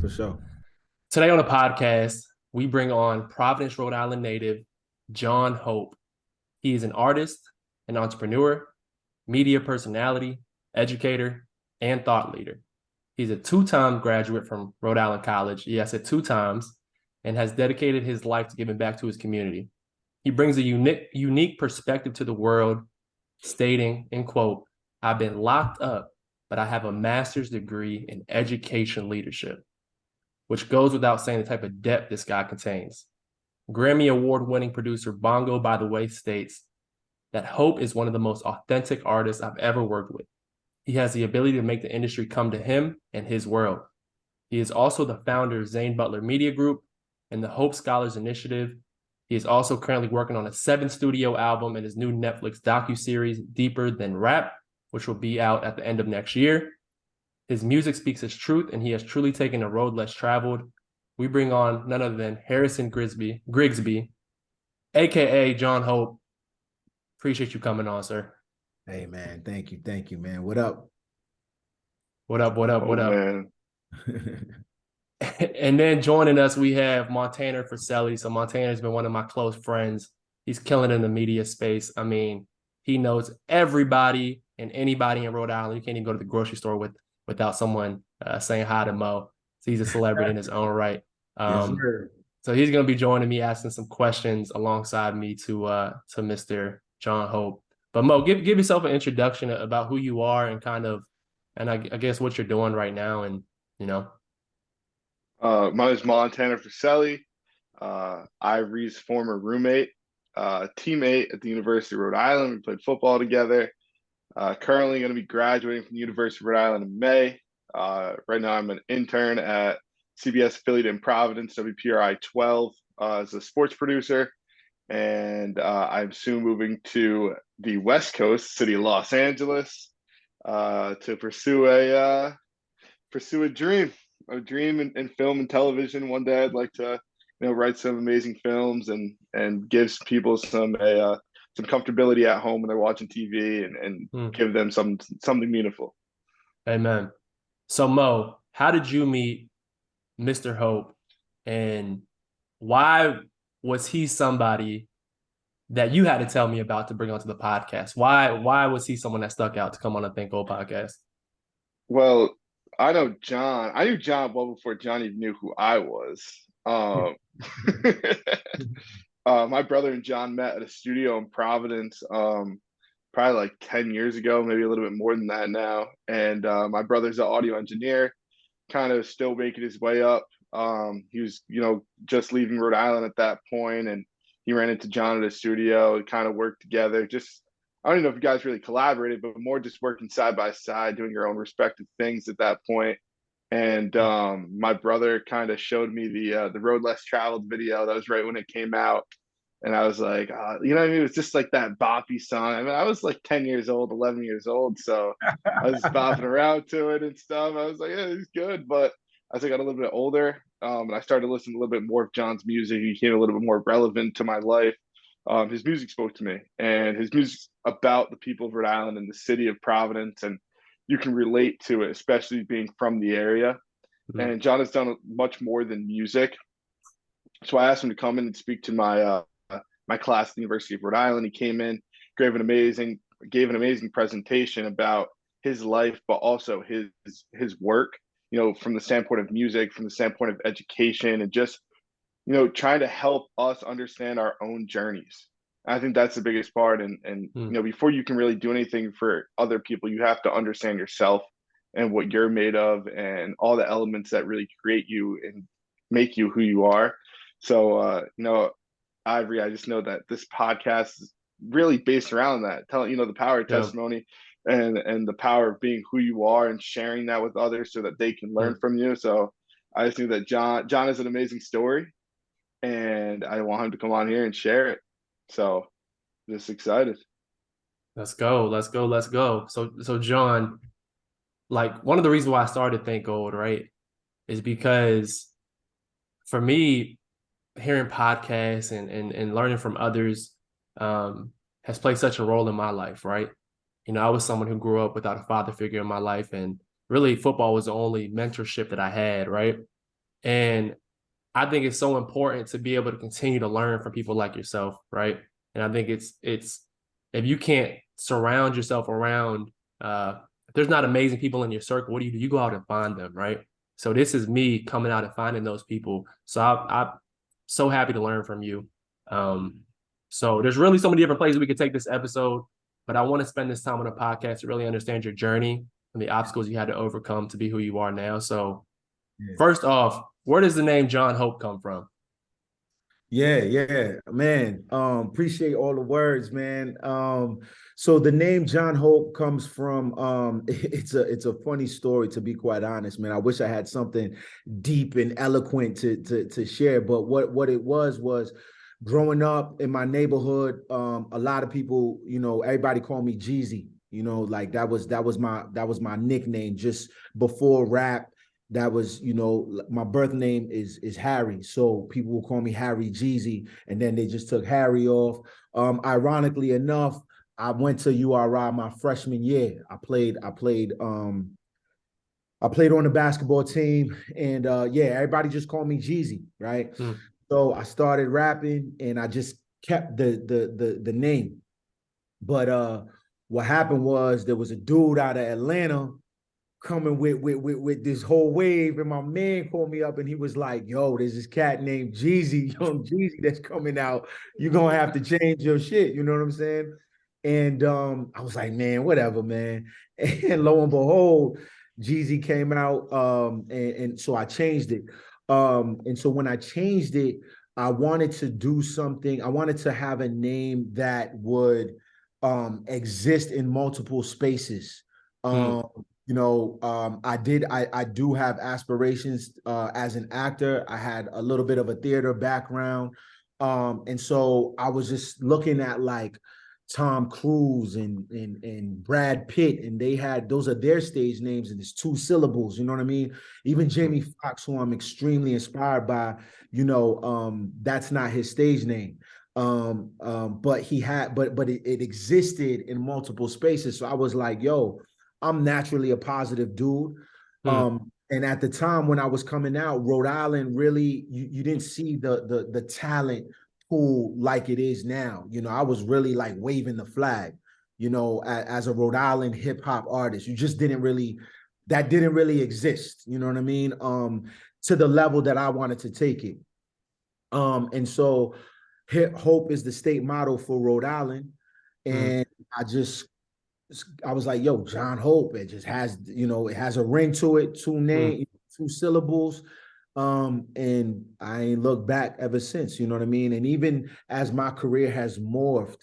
for sure. Today on the podcast, we bring on Providence, Rhode Island native John Hope. He is an artist, an entrepreneur, media personality, educator, and thought leader. He's a two-time graduate from Rhode Island College. Yes, at two times, and has dedicated his life to giving back to his community. He brings a unique perspective to the world, stating, in quote, "I've been locked up, but I have a master's degree in education leadership," which goes without saying the type of depth this guy contains. Grammy award-winning producer Bongo, by the way, states that Hope is one of the most authentic artists I've ever worked with. He has the ability to make the industry come to him and his world. He is also the founder of Zane Butler Media Group and the Hope Scholars Initiative. He is also currently working on a 7th studio album and his new Netflix docuseries, Deeper Than Rap, which will be out at the end of next year. His music speaks his truth, and he has truly taken a road less traveled. We bring on none other than Harrison Grigsby, aka John Hope. Appreciate you coming on, sir. Hey man, thank you, man. What up? What up? What up? Oh What up? man. And then joining us, we have Montaner Fresilli. So Montaner has been one of my close friends. He's killing in the media space. I mean, he knows everybody and anybody in Rhode Island. You can't even go to the grocery store without someone saying hi to Mo. So he's a celebrity in his own right. Yes, sir. So he's going to be joining me, asking some questions alongside me to Mr. John Hope. But Mo, give yourself an introduction about who you are and I guess what you're doing right now, and you know. My name is Montaner Fresilli. Ivory's former roommate, teammate at the University of Rhode Island. We played football together. Currently going to be graduating from the University of Rhode Island in May. Right now I'm an intern at CBS affiliate in Providence, WPRI 12, as a sports producer. And I'm soon moving to the West Coast, city of Los Angeles, to pursue a dream in film and television. One day I'd like to, write some amazing films and give people some comfortability at home when they're watching TV and give them something meaningful. Amen. So Mo, how did you meet Mr. Hope, and why was he somebody that you had to tell me about to bring onto the podcast? Why was he someone that stuck out to come on the Think Old podcast? Well, I knew John well before John even knew who I was. My brother and John met at a studio in Providence, probably like 10 years ago, maybe a little bit more than that now. And my brother's an audio engineer, kind of still making his way up. He was, just leaving Rhode Island at that point, and he ran into John at a studio and kind of worked together. Just, I don't even know if you guys really collaborated, but more just working side by side, doing your own respective things at that point. And my brother kind of showed me the Road Less Traveled video. That was right when it came out. And I was like, you know what I mean? It was just like that boppy song. I mean, I was like 10 years old, 11 years old. So I was bopping around to it and stuff. I was like, yeah, it's good. But as I got a little bit older, and I started listening to a little bit more of John's music, he became a little bit more relevant to my life. His music spoke to me, and his music's about the people of Rhode Island and the city of Providence. And you can relate to it, especially being from the area. Mm-hmm. And John has done much more than music. So I asked him to come in and speak to my class at the University of Rhode Island. He came in, gave an amazing presentation about his life, but also his work, from the standpoint of music, from the standpoint of education, and just, trying to help us understand our own journeys. I think that's the biggest part. And before you can really do anything for other people, you have to understand yourself and what you're made of and all the elements that really create you and make you who you are. So, Ivory, I just know that this podcast is really based around that, telling, the power of testimony and the power of being who you are and sharing that with others so that they can learn from you. So I just think that John is an amazing story, and I want him to come on here and share it. So just excited. Let's go. So John, like, one of the reasons why I started Think Old, right, is because for me, hearing podcasts and learning from others has played such a role in my life, right? I was someone who grew up without a father figure in my life, and really football was the only mentorship that I had, right? And I think it's so important to be able to continue to learn from people like yourself, right? And I think it's if you can't surround yourself around if there's not amazing people in your circle, what do? You go out and find them, right? So this is me coming out and finding those people. So I'm so happy to learn from you. So there's really so many different places we could take this episode, but I want to spend this time on the podcast to really understand your journey and the obstacles you had to overcome to be who you are now. So first off, where does the name John Hope come from? Yeah, man. Appreciate all the words, man. So the name John Hope comes from it's a funny story, to be quite honest, man. I wish I had something deep and eloquent to share, but what it was growing up in my neighborhood, a lot of people, everybody called me Jeezy, like that was my nickname just before rap. That was, my birth name is Harry, so people will call me Harry Jeezy, and then they just took Harry off. Ironically enough, I went to URI my freshman year. I played on the basketball team, and everybody just called me Jeezy, right? So I started rapping, and I just kept the name. But what happened was there was a dude out of Atlanta coming with this whole wave, and my man called me up and he was like, yo, there's this cat named Jeezy, Young Jeezy, that's coming out. You're gonna have to change your shit, you know what I'm saying? And I was like, man, whatever, man. And lo and behold, Jeezy came out, and so I changed it. And so when I changed it, I wanted to do something. I wanted to have a name that would exist in multiple spaces. I do have aspirations as an actor. I had a little bit of a theater background. And so I was just looking at like Tom Cruise and Brad Pitt, and those are their stage names, and it's 2 syllables, you know what I mean? Even Jamie Foxx, who I'm extremely inspired by, that's not his stage name. But it existed in multiple spaces. So I was like, yo, I'm naturally a positive dude. And at the time when I was coming out, Rhode Island really, you didn't see the talent pool like it is now. I was really like waving the flag, as a Rhode Island hip hop artist. That didn't really exist, you know what I mean? To the level that I wanted to take it. And so Hope is the state motto for Rhode Island. And I was like, yo, John Hope, it just has, it has a ring to it, 2 names, 2 syllables. And I ain't looked back ever since, you know what I mean? And even as my career has morphed,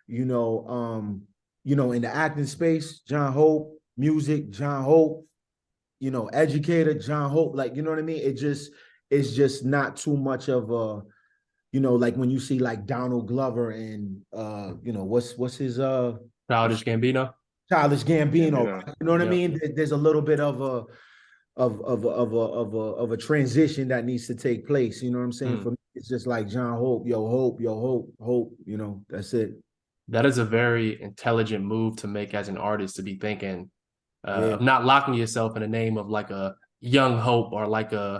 in the acting space, John Hope, music, John Hope, educator, John Hope, like, you know what I mean? It's just not too much of a, like when you see like Donald Glover and what's his Childish Gambino. Childish Gambino, you know what I mean? There's a little bit of a transition that needs to take place. You know what I'm saying? For me, it's just like John Hope, yo, Hope, yo, Hope, Hope. That's it. That is a very intelligent move to make as an artist, to be thinking of not locking yourself in the name of like a young Hope or like a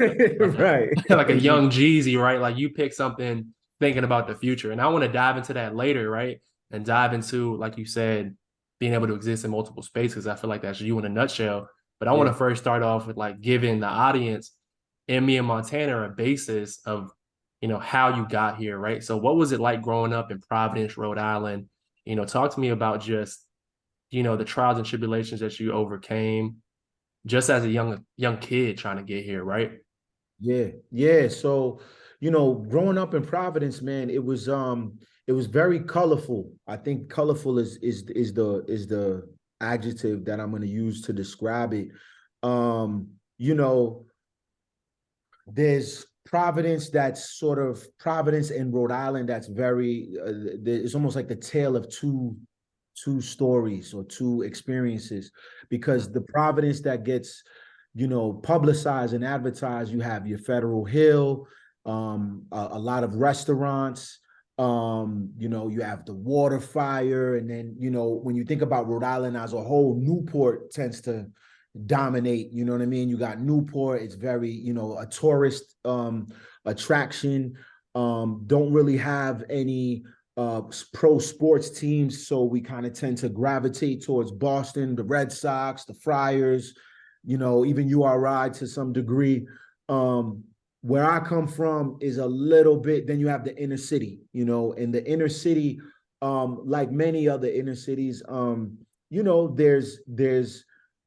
right, like a young Jeezy, right? Like you pick something thinking about the future. And I want to dive into that later, right? And dive into, like you said, being able to exist in multiple spaces. I feel like that's you in a nutshell. But I want to first start off with like giving the audience and me and Montana a basis of, how you got here, right? So what was it like growing up in Providence, Rhode Island? Talk to me about just, the trials and tribulations that you overcame just as a young kid trying to get here, right? Yeah. So, growing up in Providence, man, it was very colorful. I think colorful is the adjective that I'm going to use to describe it. You know, there's Providence that's sort of Providence and Rhode Island that's very it's almost like the tale of two stories or 2 experiences, because the Providence that gets publicized and advertised, you have your Federal Hill, a lot of restaurants, you have the water fire, and then when you think about Rhode Island as a whole, Newport tends to dominate. You know what I mean? You got Newport. It's very, you know, a tourist attraction. Don't really have any pro sports teams, so we kind of tend to gravitate towards Boston, the Red Sox, the Friars, you know, even URI to some degree. Where I come from is a little bit, then you have the inner city, you know, and the inner city, like many other inner cities, you know,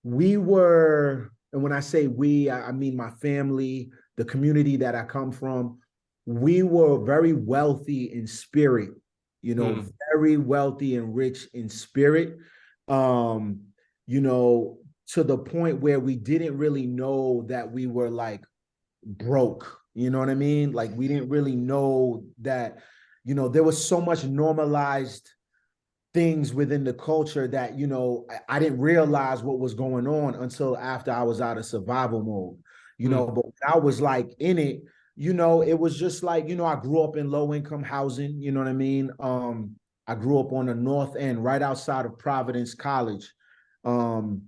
we were, and when I say we, I mean my family, the community that I come from, we were very wealthy in spirit, you know, very wealthy and rich in spirit. You know, to the point where we didn't really know that we were like broke. You know what I mean? Like we didn't really know that, you know, there was so much normalized things within the culture that, you know, I didn't realize what was going on until after I was out of survival mode, you know, but when I was like in it, you know, it was just like, you know, I grew up in low income housing, you know what I mean? I grew up on the north end, right outside of Providence College. And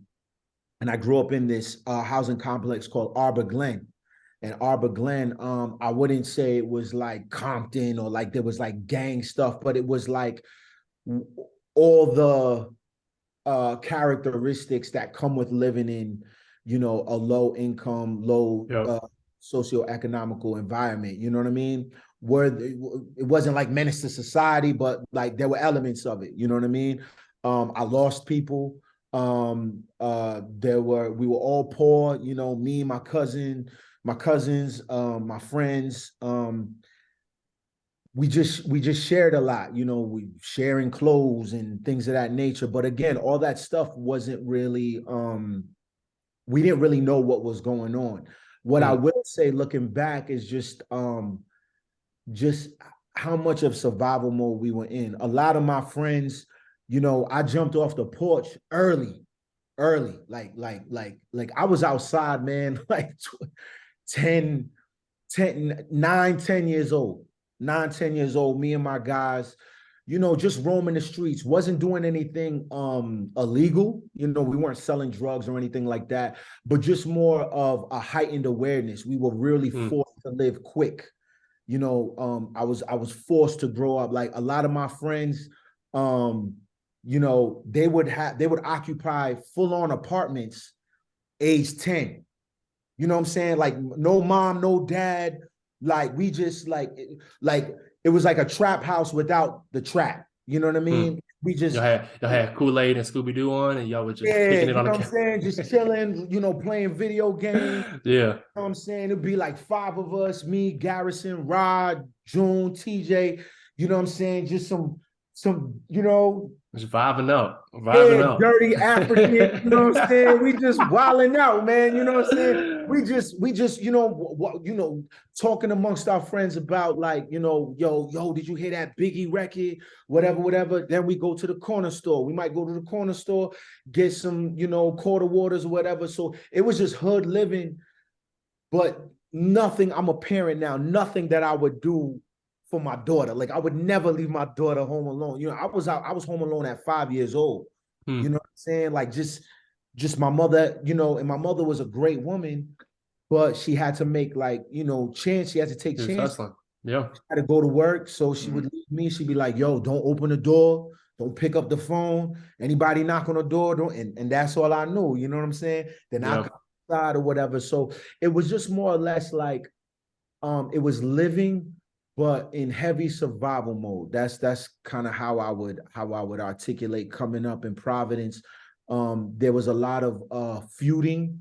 I grew up in this housing complex called Arbor Glen. And Arbor Glen, I wouldn't say it was like Compton or like there was like gang stuff, but it was like all the characteristics that come with living in, you know, a low income, low socioeconomical environment. You know what I mean? Where it wasn't like menace to society, but like there were elements of it. You know what I mean? I lost people. We were all poor. You know, me, my cousins, my friends. We just shared a lot, you know, we sharing clothes and things of that nature. But again, all that stuff wasn't really, we didn't really know what was going on. What I will say looking back is just how much of survival mode we were in. A lot of my friends, you know, I jumped off the porch early, like I was outside, man, like 10, 10 years old. 9, 10 years old, me and my guys, you know, just roaming the streets, wasn't doing anything illegal. You know, we weren't selling drugs or anything like that, but just more of a heightened awareness. We were really forced to live quick. You know, I was forced to grow up. Like a lot of my friends, you know, they would occupy full-on apartments age 10. You know what I'm saying? Like no mom, no dad. Like we just like it was like a trap house without the trap. You know what I mean? We just y'all had Kool-Aid and Scooby-Doo on, and y'all were just yeah, kicking you it know on the what I'm saying? Just chilling, you know, playing video games. yeah. You know what I'm saying? It'd be like 5 of us, me, Garrison, Rod, June, TJ, you know what I'm saying? Just some, you know, Just vibing up. dirty African, you know what I'm saying? We just wilding out, man. You know what I'm saying? We just, you know, talking amongst our friends about like, you know, yo, did you hear that Biggie record? Whatever. Then we go to the corner store. We might go to the corner store, get some, you know, quarter waters or whatever. So it was just hood living, but nothing. I'm a parent now, nothing that I would do for my daughter. Like I would never leave my daughter home alone. You know, I was home alone at 5 years old. You know what I'm saying? Like just my mother, you know, and my mother was a great woman, but she had to make like, you know, she had to take chances. Yeah. She had to go to work. So she would leave me. She'd be like, yo, don't open the door. Don't pick up the phone. Anybody knock on the door. Don't, and that's all I knew. You know what I'm saying? Then I got outside or whatever. So it was just more or less like, it was living, but in heavy survival mode. That's kind of how I would articulate coming up in Providence. There was a lot of feuding.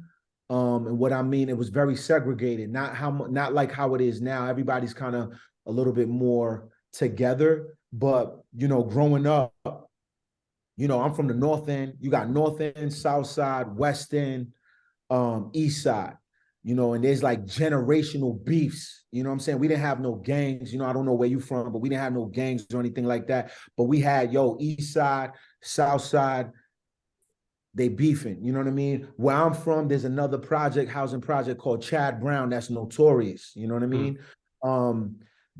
And what I mean, it was very segregated, not like how it is now. Everybody's kind of a little bit more together. But you know, growing up, you know, I'm from the North End. You got North End, South Side, West End, East Side, you know, and there's like generational beefs. You know what I'm saying? We didn't have no gangs. You know, I don't know where you from, but we didn't have no gangs or anything like that. But we had, East Side, South Side, they beefing. You know what I mean? Where I'm from, there's another housing project called Chad Brown that's notorious. You know what I mean?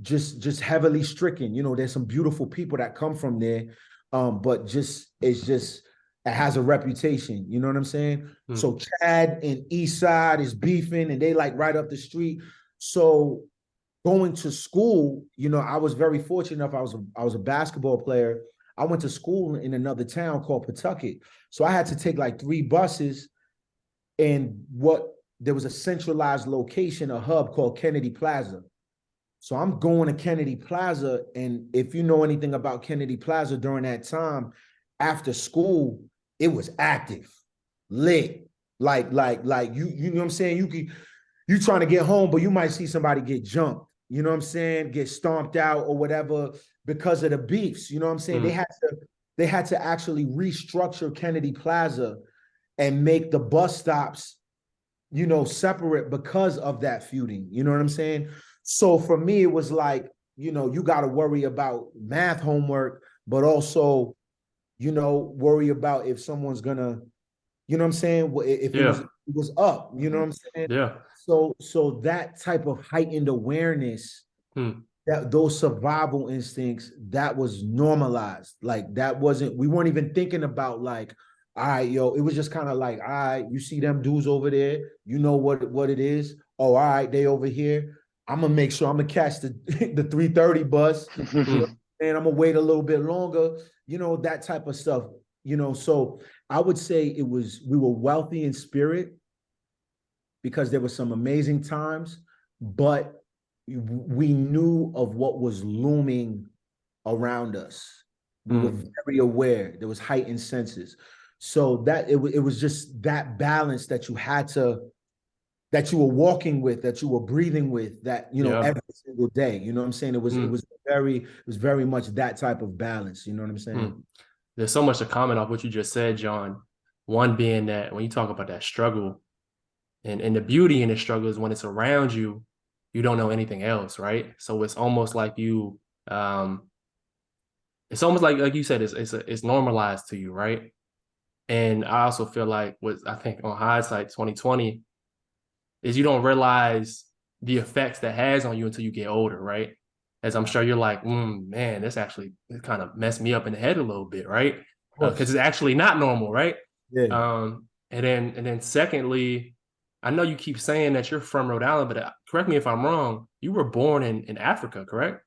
Just heavily stricken. You know, there's some beautiful people that come from there. But it's just it has a reputation. You know what I'm saying? Hmm. So Chad and East Side is beefing, and they like right up the street. So going to school, I was very fortunate enough. I was a basketball player. I went to school in another town called Pawtucket. So I had to take like 3 buses, and there was a centralized location, a hub called Kennedy Plaza. So I'm going to Kennedy Plaza, and if you know anything about Kennedy Plaza during that time, after school, it was active, lit. Like you know what I'm saying? You trying to get home, but you might see somebody get jumped, you know what I'm saying? Get stomped out or whatever because of the beefs. You know what I'm saying? They had to actually restructure Kennedy Plaza and make the bus stops, separate because of that feuding. You know what I'm saying? So for me, it was like, you got to worry about math homework, but also, worry about if someone's gonna, you know what I'm saying? If Yeah. it was up, you know what I'm saying? Yeah. So that type of heightened awareness, Hmm. that those survival instincts, that was normalized. Like we weren't even thinking about like, all right, yo, it was just kind of like, all right, you see them dudes over there, you know what it is. Oh, all right, they over here. I'm gonna make sure I'm gonna catch the the 3:30 bus. And I'm gonna wait a little bit longer, that type of stuff. So I would say we were wealthy in spirit because there were some amazing times, but we knew of what was looming around us. We were very aware. There was heightened senses. So that it was just that balance that you were walking with, that you were breathing with, that Yeah. every single day. You know what I'm saying? It was very much that type of balance. You know what I'm saying? There's so much to comment off what you just said, John. One being that when you talk about that struggle, and the beauty in the struggle is when it's around you, you don't know anything else, right? So it's almost like it's almost like you said, it's normalized to you, right? And I also feel like I think on hindsight 2020 is you don't realize the effects that has on you until you get older, right? As I'm sure you're like, man, this actually kind of messed me up in the head a little bit, right? Of course. Because it's actually not normal, right? Yeah. And then secondly, I know you keep saying that you're from Rhode Island, but correct me if I'm wrong. You were born in Africa, correct?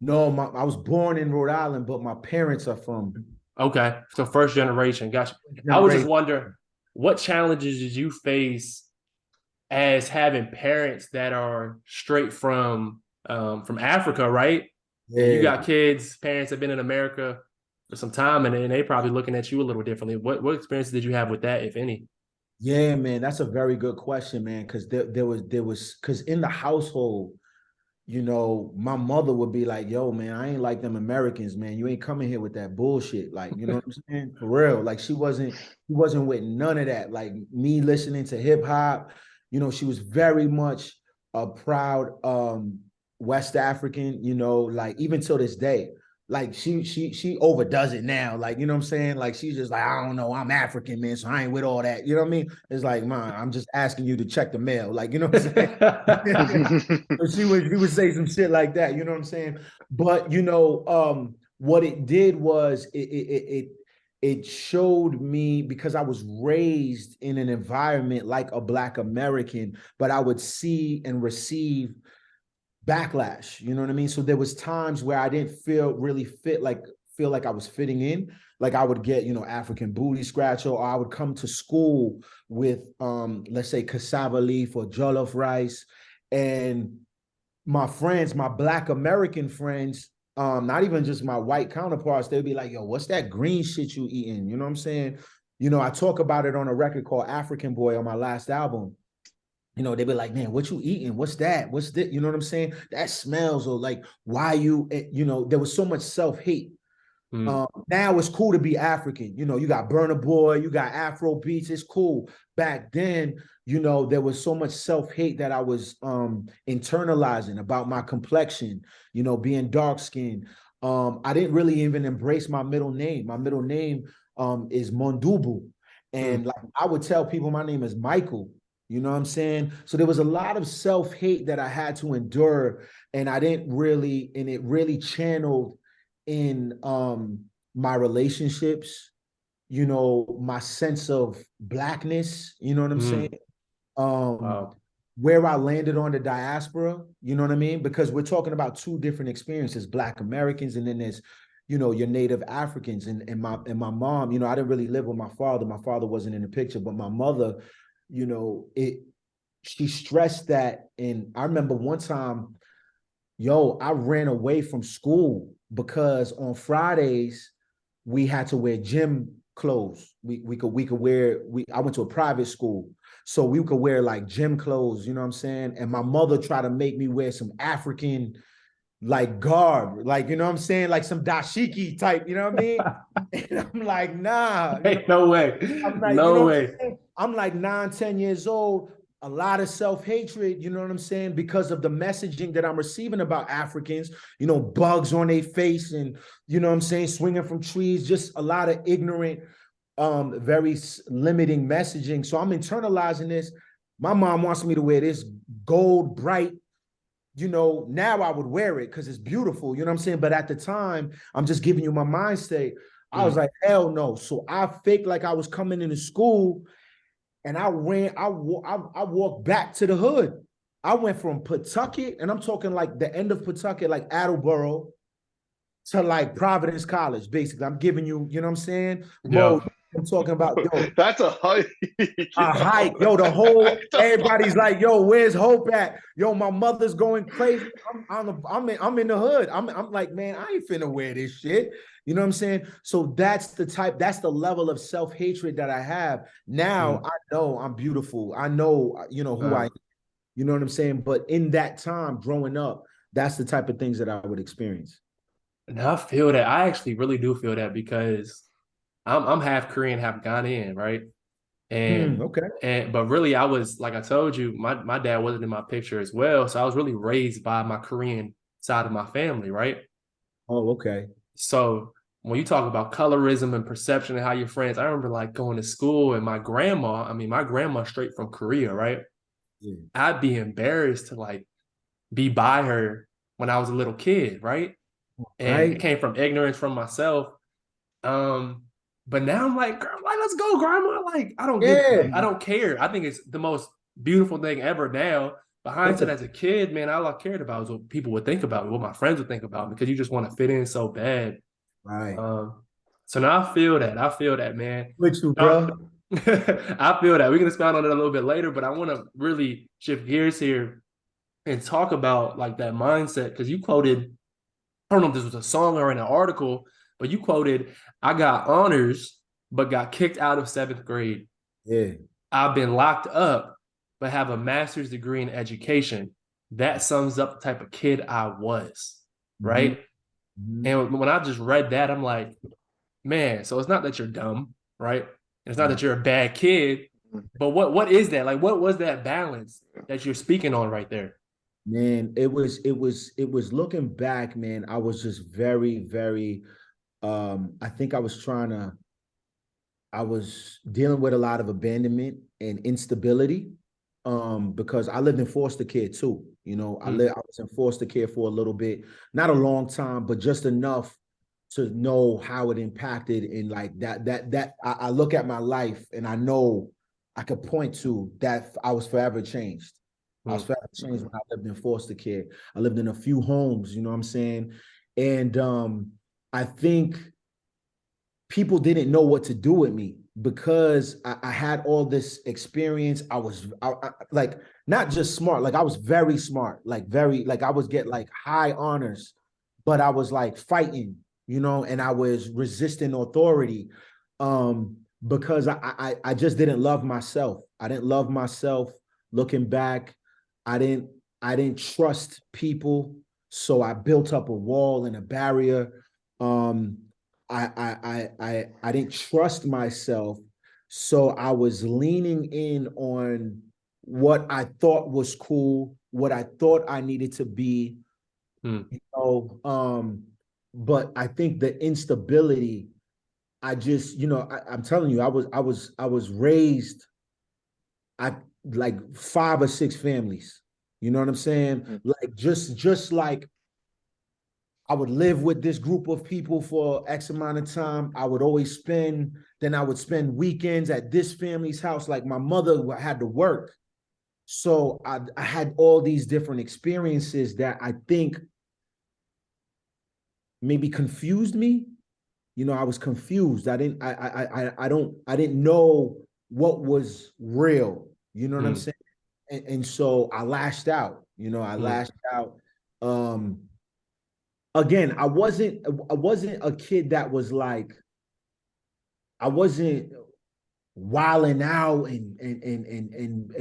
No, I was born in Rhode Island, but my parents are from Okay, so first generation. Gotcha. I was just generation. wondering, what challenges did you face as having parents that are straight from Africa, right? And you Yeah. got kids, parents have been in America for some time, and they probably looking at you a little differently. What experiences did you have with that, if any? Yeah, man, that's a very good question, man. Because there was because in the household, my mother would be like, yo, man, I ain't like them Americans, man. You ain't coming here with that bullshit. Like, you know what I'm saying? For real. Like she wasn't with none of that. Like me listening to hip hop, she was very much a proud West African, like even till this day. Like she overdoes it now. Like, you know what I'm saying? Like she's just like, I don't know, I'm African, man. So I ain't with all that. You know what I mean? It's like, man, I'm just asking you to check the mail. Like, you know what I'm saying? So she would say some shit like that, you know what I'm saying? But what it did was it showed me, because I was raised in an environment like a Black American, but I would see and receive backlash. You know what I mean? So there was times where I didn't feel like I was fitting in. Like I would get, African booty scratcher, or I would come to school with let's say cassava leaf or jollof rice. And my friends, my Black American friends, not even just my white counterparts, they'd be like, yo, what's that green shit you eating? You know what I'm saying? I talk about it on a record called African Boy on my last album. They'd be like, man, what you eating? What's that? What's that? You know what I'm saying? That smells, or like, why you, there was so much self-hate. Now it's cool to be African. You got Burna Boy, you got Afro beats. It's cool. Back then, there was so much self-hate that I was internalizing about my complexion, being dark skinned. I didn't really even embrace my middle name. My middle name is Mondubu. And like I would tell people my name is Michael. You know what I'm saying? So there was a lot of self-hate that I had to endure. And it really channeled in my relationships, you know, my sense of blackness, you know what I'm saying? Wow. Where I landed on the diaspora, you know what I mean? Because we're talking about two different experiences, Black Americans, and then there's, you know, your Native Africans. And my mom, you know, I didn't really live with my father. My father wasn't in the picture, but my mother, you know, she stressed that. And I remember one time, yo, I ran away from school because on Fridays we had to wear gym clothes. We could wear I went to a private school. So we could wear like gym clothes, you know what I'm saying? And my mother tried to make me wear some African like garb, like, you know what I'm saying? Like some dashiki type, you know what I mean? And I'm like, nah, you know, Hey, no way. I'm like, you know No what I'm way. saying? I'm like 9, 10 years old, a lot of self-hatred, you know what I'm saying? Because of the messaging that I'm receiving about Africans, you know, bugs on their face and, you know what I'm saying, swinging from trees, just a lot of ignorant, very limiting messaging. So I'm internalizing this. My mom wants me to wear this gold, bright, you know, now I would wear it because it's beautiful, you know what I'm saying? But at the time, I'm just giving you my mind state. I was like, hell no. So I faked like I was coming into school and I walked back to the hood. I went from Pawtucket, and I'm talking like the end of Pawtucket, like Attleboro, to like Providence College, basically. I'm giving you, you know what I'm saying? Yeah. Mo, I'm talking about, yo, That's a hike. a hike. Yo, everybody's like, yo, where's Hope at? Yo, my mother's going crazy. I'm in the hood. I'm like, man, I ain't finna wear this shit. You know what I'm saying? So that's the level of self-hatred that I have. Now I know I'm beautiful. I know, you know, who I am. You know what I'm saying? But in that time growing up, that's the type of things that I would experience. And I feel that. I actually really do feel that because I'm half Korean, half Ghanaian, right? And Okay. but really I was, like I told you, my dad wasn't in my picture as well. So I was really raised by my Korean side of my family, right? Oh, okay. So when you talk about colorism and perception and how your friends, I remember like going to school and my grandma straight from Korea, right? Yeah. I'd be embarrassed to like be by her when I was a little kid, right? And it Right. came from ignorance from myself. Um, but now I'm like, girl, like, let's go, grandma. Like, Yeah. I don't care. I think it's the most beautiful thing ever now. Behind That's it a as a kid, man, all I cared about was what people would think about me, what my friends would think about me, because you just want to fit in so bad. right. So now I feel that. I feel that, man. With you, Now, bro. I feel that. We can expound on it a little bit later, but I want to really shift gears here and talk about like that mindset because you quoted, I don't know if this was a song or in an article, but you quoted, I got honors, but got kicked out of seventh grade. Yeah. I've been locked up, but have a master's degree in education. That sums up the type of kid I was, Mm-hmm. right? Mm-hmm. And when I just read that, I'm like, man, so it's not that you're dumb, right? It's not that you're a bad kid, but what is that? Like, what was that balance that you're speaking on right there? Man, it was looking back, man. I was just very, very I think I was dealing with a lot of abandonment and instability. Because I lived in foster care too. You know, I was in foster care for a little bit, not a long time, but just enough to know how it impacted. And like I look at my life and I know I could point to that I was forever changed. I was forever changed when I lived in foster care. I lived in a few homes, you know what I'm saying? And I think people didn't know what to do with me because I had all this experience. Like not just smart, like I was very smart, like very, like I was get like high honors, but I was like fighting, you know, and I was resisting authority because I just didn't love myself. I didn't love myself. Looking back, I didn't I didn't trust people, so I built up a wall and a barrier. Um, I didn't trust myself, so I was leaning in on what I thought was cool, what I thought I needed to be, you know. But I think the instability, I just, you know, I'm telling you, I was raised, I like 5 or 6 families. You know what I'm saying? Like just like I would live with this group of people for X amount of time. I would spend weekends at this family's house. Like my mother had to work. So I had all these different experiences that I think maybe confused me. I was confused. I didn't know what was real. You know what I'm saying? And so I lashed out. I lashed out. Again, I wasn't a kid that was like, I wasn't wilding out and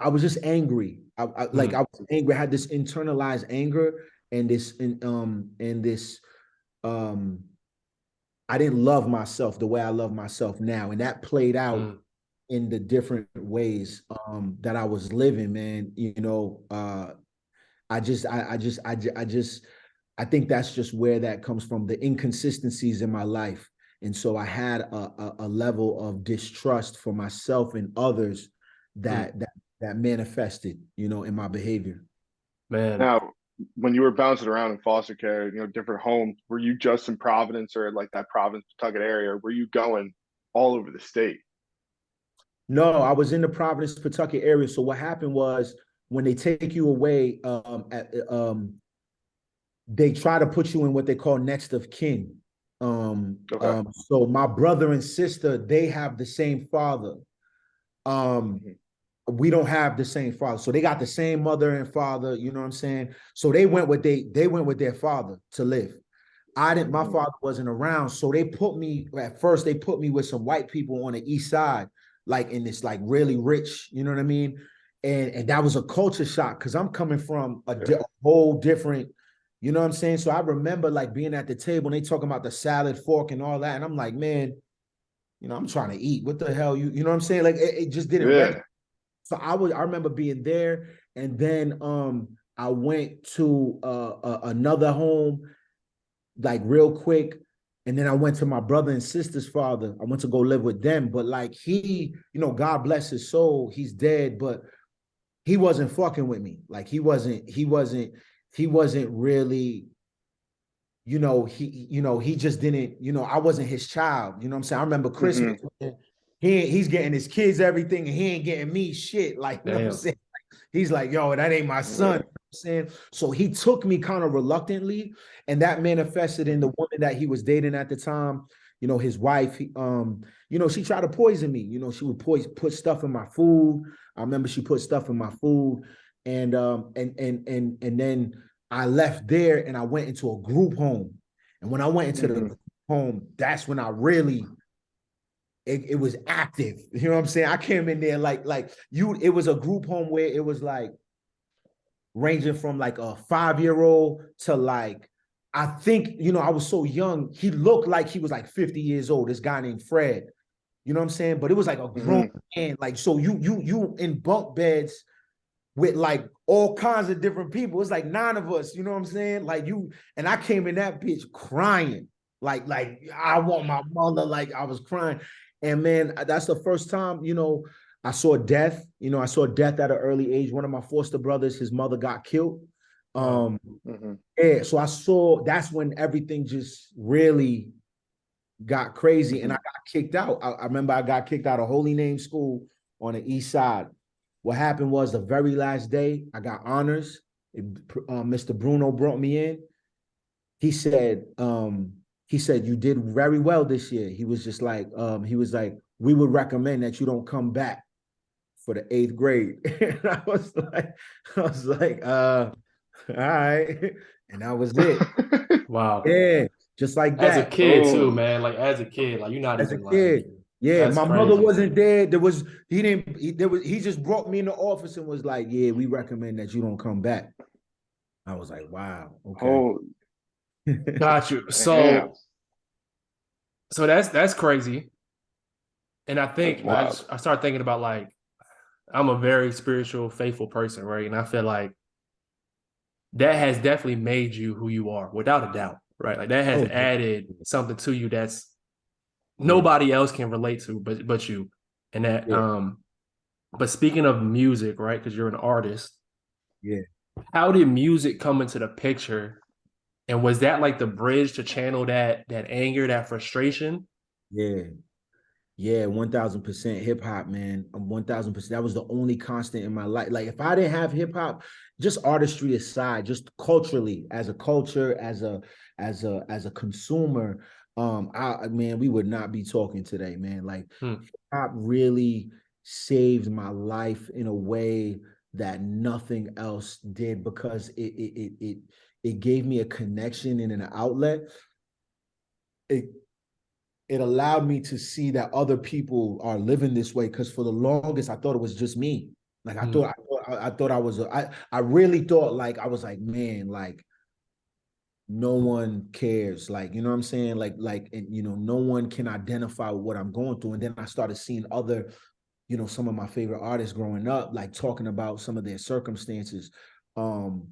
I was just angry. I was angry. I had this internalized anger and this I didn't love myself the way I love myself now. And that played out in the different ways that I was living, man. I think that's just where that comes from, the inconsistencies in my life. And so I had a level of distrust for myself and others that manifested, in my behavior. Man. Now, when you were bouncing around in foster care, different homes, were you just in Providence or like that Providence, Pawtucket area, or were you going all over the state? No, I was in the Providence, Pawtucket area. So what happened was when they take you away, they try to put you in what they call next of kin. So my brother and sister, they have the same father. We don't have the same father. So they got the same mother and father, you know what I'm saying? So they went with their father to live. My father wasn't around. So at first they put me with some white people on the east side, like in this like really rich, you know what I mean? And that was a culture shock because I'm coming from a whole different, you know what I'm saying? So I remember like being at the table and they talking about the salad fork and all that. And I'm like, man, I'm trying to eat. What the hell? You know what I'm saying? Like it just didn't register. So I remember being there, and then I went to another home like real quick, and then I went to my brother and sister's father. I went to go live with them, but like he, God bless his soul, he's dead, but he wasn't fucking with me. Like he wasn't really, he just didn't, I wasn't his child. You know what I'm saying? I remember Christmas. He's getting his kids everything, and he ain't getting me shit. Like, you know what I'm saying? He's like, yo, that ain't my son. You know what I'm saying? So he took me kind of reluctantly, and that manifested in the woman that he was dating at the time. His wife, she tried to poison me. She would put stuff in my food. I remember she put stuff in my food, and then I left there and I went into a group home. And when I went into the group home, that's when I really it was active. You know what I'm saying? I came in there it was a group home where it was like ranging from like a 5-year-old to like, I think, I was so young. He looked like he was like 50 years old, this guy named Fred. You know what I'm saying? But it was like a grown man. Like, so you in bunk beds with like all kinds of different people. It's like 9 of us, you know what I'm saying? Like and I came in that bitch crying. Like I want my mother, like I was crying. And man, that's the first time, I saw death. I saw death at an early age. One of my foster brothers, his mother got killed. Yeah, so that's when everything just really got crazy and I got kicked out. I remember I got kicked out of Holy Name School on the east side. What happened was the very last day I got honors. Mr. Bruno brought me in. He said, you did very well this year. He was just like, we would recommend that you don't come back for the 8th grade. And I was like, all right. And that was it. Wow. Yeah, just like that. As a kid too, man. Like as a kid, like you're not As even a kid. like, Yeah, that's my crazy. mother wasn't there. He just brought me in the office and was like, yeah, we recommend that you don't come back. I was like, wow, okay. Got you. So that's crazy. And I think I start thinking about like, I'm a very spiritual, faithful person, right? And I feel like that has definitely made you who you are, without a doubt, right? Like that has added something to you that's nobody else can relate to but you. And that but speaking of music, right? Because you're an artist. Yeah. How did music come into the picture And was that like the bridge to channel that anger, that frustration? Yeah. Yeah, 1000% hip hop, man. 1000%. That was the only constant in my life. Like if I didn't have hip hop, just artistry aside, just culturally, as a culture, as a consumer, I man, we would not be talking today, man. Like Hmm. hip hop really saved my life in a way that nothing else did because it gave me a connection and an outlet. It it allowed me to see that other people are living this way. Because for the longest, I thought it was just me. Like Hmm. I thought I was I really thought like I was like, man, like no one cares. Like, you know what I'm saying? Like, and, no one can identify with what I'm going through. And then I started seeing other, some of my favorite artists growing up, like talking about some of their circumstances. Um,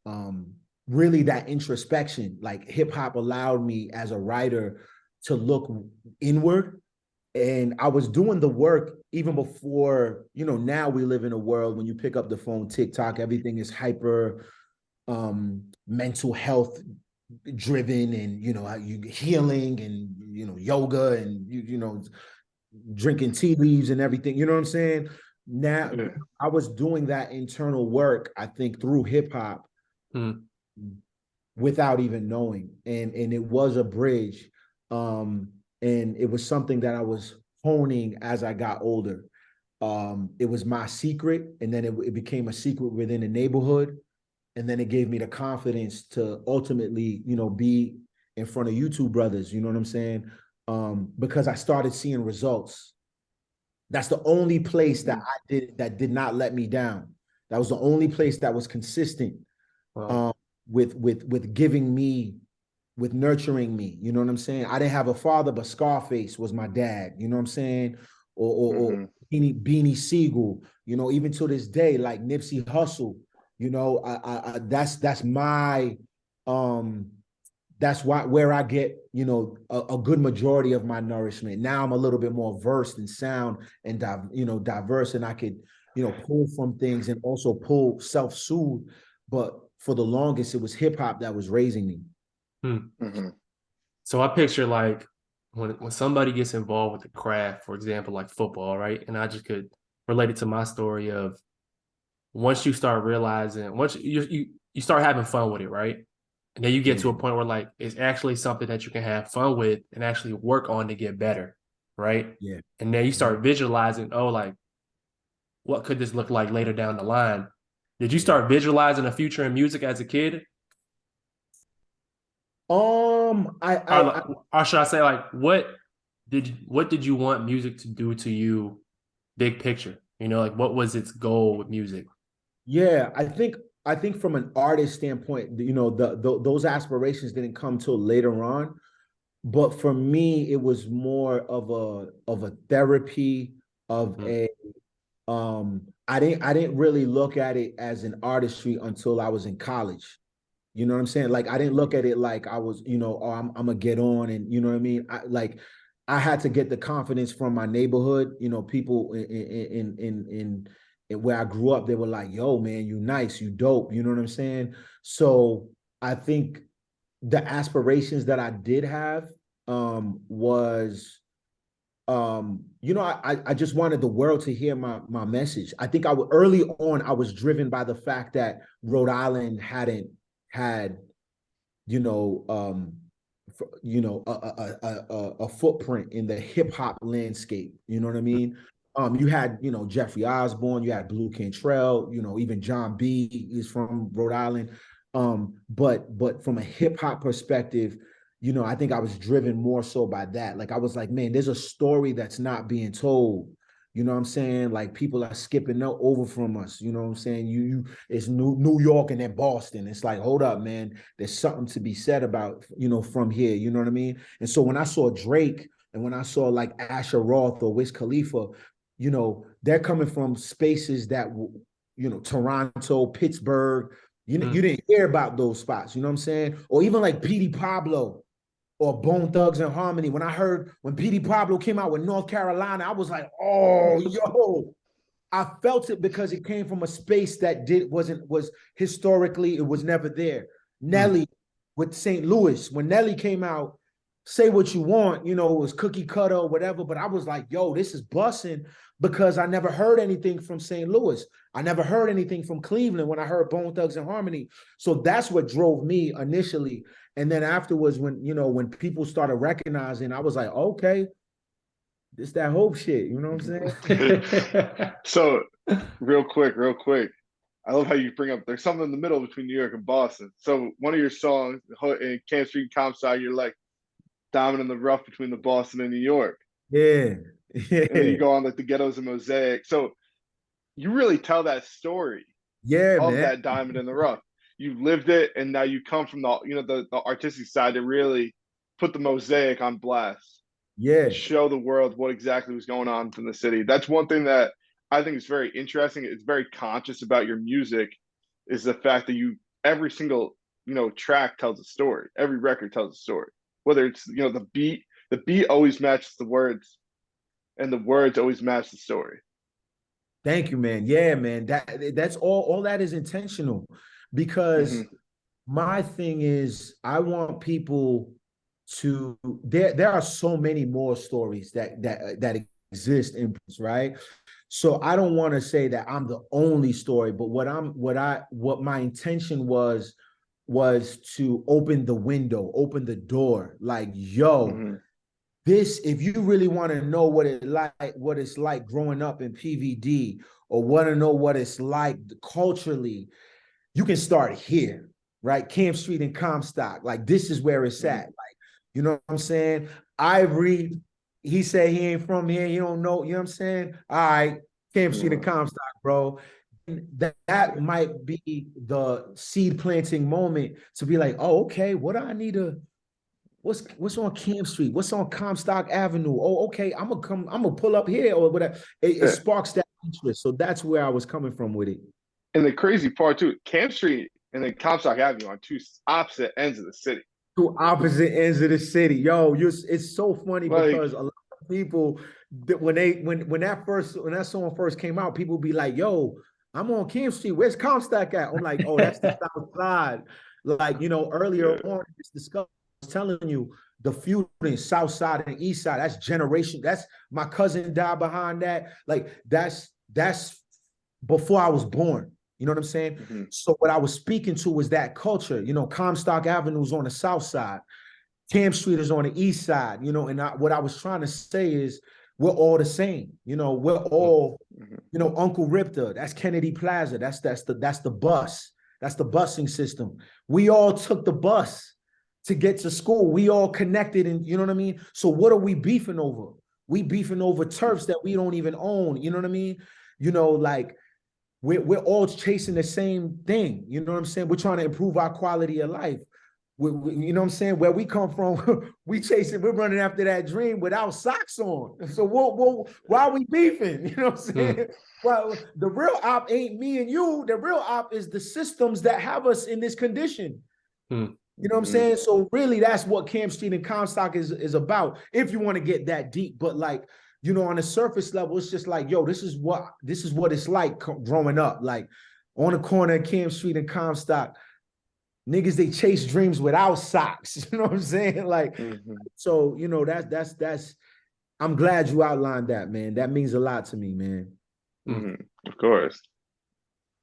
um, Really that introspection, like hip hop allowed me as a writer to look inward. And I was doing the work even before, now we live in a world when you pick up the phone, TikTok, everything is hyper mental health driven, and you healing, and yoga, and drinking tea leaves and everything, you know what I'm saying? Now Yeah. I was doing that internal work, I think, through hip hop Hmm. without even knowing. And it was a bridge. Um, and it was something that I was honing as I got older. It was my secret, and then it became a secret within the neighborhood. And then it gave me the confidence to ultimately, be in front of YouTube brothers, you know what I'm saying? Because I started seeing results. That's the only place that Mhm. I did that did not let me down. That was the only place that was consistent, Wow. um, with giving me, with nurturing me. You know what I'm saying? I didn't have a father, but Scarface was my dad. You know what I'm saying? Or Mhm. Beanie Siegel. Even to this day, like Nipsey Hussle. That's my um that's where I get, a good majority of my nourishment. Now I'm a little bit more versed and sound and diverse, and I could, pull from things and also pull self-soothe. But for the longest, it was hip hop that was raising me. Hmm. Mhm. So I picture like when somebody gets involved with the craft, for example, like football, right? And I just could relate it to my story of once you start realizing, once you start having fun with it, right? And then you get Yeah, to a point where like it's actually something that you can have fun with and actually work on to get better, right? yeah. And then you Mhm. start visualizing, oh, like what could this look like later down the line? Did you Yeah. start visualizing a future in music as a kid? I Or should I say like what did you want music to do to you big picture? Like what was its goal with music? Yeah, I think from an artist standpoint, those aspirations didn't come till later on. But for me, it was more of a therapy, of Mm, a I didn't really look at it as an artistry until I was in college. You know what I'm saying? Like I didn't look at it like I was, oh, I'm gonna get on, and you know what I mean? I had to get the confidence from my neighborhood. People in where I grew up, they were like, yo, man, you nice, you dope. You know what I'm saying? So I think the aspirations that I did have was I just wanted the world to hear my message. I think early on I was driven by the fact that Rhode Island hadn't had, you know, a footprint in the hip hop landscape. You know what I mean? You had, Jeffrey Osborne, you had Blue Cantrell, even John B is from Rhode Island. But from a hip hop perspective, I think I was driven more so by that. Like I was like, man, there's a story that's not being told. You know what I'm saying? Like people are skipping over from us. You know what I'm saying? It's New York and then Boston. It's like, hold up, man. There's something to be said about, from here. You know what I mean? And so when I saw Drake and when I saw like Asher Roth or Wiz Khalifa, they're coming from spaces that, Toronto, Pittsburgh. You mm, didn't hear about those spots. You know what I'm saying? Or even like Petey Pablo or Bone Thugs and Harmony. When I heard when Petey Pablo came out with North Carolina, I was like, oh, yo, I felt it because it came from a space that was historically, it was never there. mm, Nelly, with St. Louis. When Nelly came out, Say What You Want, it was cookie cutter or whatever. But I was like, yo, this is bussing because I never heard anything from St. Louis. I never heard anything from Cleveland when I heard Bone Thugs and Harmony. So that's what drove me initially. And then afterwards, when people started recognizing, I was like, okay, this that hope shit. You know what I'm saying? So real quick. I love how you bring up there's something in the middle between New York and Boston. So one of your songs in Camp Street and Comstock, you're like diamond in the rough between the Boston and New York. Yeah. And then you go on like the ghettos and mosaic. So you really tell that story Yeah, of man. that diamond in the rough. You lived it, and now you come from the artistic side to really put the mosaic on blast. Yeah. Show the world what exactly was going on in the city. That's one thing that I think is very interesting. It's very conscious about your music, is the fact that every single track tells a story. Every record tells a story. Whether it's the beat always matches the words, and the words always match the story. Thank you, man. Yeah, man. That's all that is intentional, because my thing is I want people to there are so many more stories that exist in this, right? So I don't want to say that I'm the only story, but what my intention was to open the window, open the door, like, yo, this, if you really want to know what it's like growing up in PVD, or want to know what it's like culturally, you can start here, right? Camp Street and Comstock. Like, this is where it's at. Like, you know what I'm saying? Ivory, he said he ain't from here. He don't know. You know what I'm saying? All right, Camp Street and Comstock, bro. That might be the seed planting moment to be like, oh, okay, what do I need to? What's on Camp Street? What's on Comstock Avenue? Oh, okay, I'm gonna pull up here or whatever. It sparks that interest. So that's where I was coming from with it. And the crazy part too, Camp Street and then Comstock Avenue on two opposite ends of the city. Two opposite ends of the city. Yo, it's so funny because a lot of people, when that song first came out, people be like, yo, I'm on Camp Street. Where's Comstock at? I'm like, oh, that's the South Side. Like, earlier on in this discussion, I was telling you the feud in South Side and East Side. That's generation. That's my cousin died behind that. Like, that's before I was born. You know what I'm saying? So what I was speaking to was that culture. Comstock Avenue is on the South Side. Camp Street is on the East Side. And what I was trying to say is we're all the same. We're all, Uncle Ripta. That's Kennedy Plaza. That's the bus. That's the busing system. We all took the bus to get to school. We all connected, and you know what I mean? So what are we beefing over? We beefing over turfs that we don't even own. You know what I mean? Like, we're all chasing the same thing. You know what I'm saying? We're trying to improve our quality of life. You know what I'm saying? Where we come from, we're running after that dream without socks on. So why are we beefing? You know what I'm saying? Well, the real op ain't me and you. The real op is the systems that have us in this condition. You know what I'm saying? So really, that's what Camp Street and Comstock is about, if you want to get that deep. But like, on a surface level, it's just like, yo, this is what it's like growing up. Like, on the corner of Camp Street and Comstock, niggas, they chase dreams without socks. You know what I'm saying? Like, so, that's I'm glad you outlined that, man. That means a lot to me, man. Of course.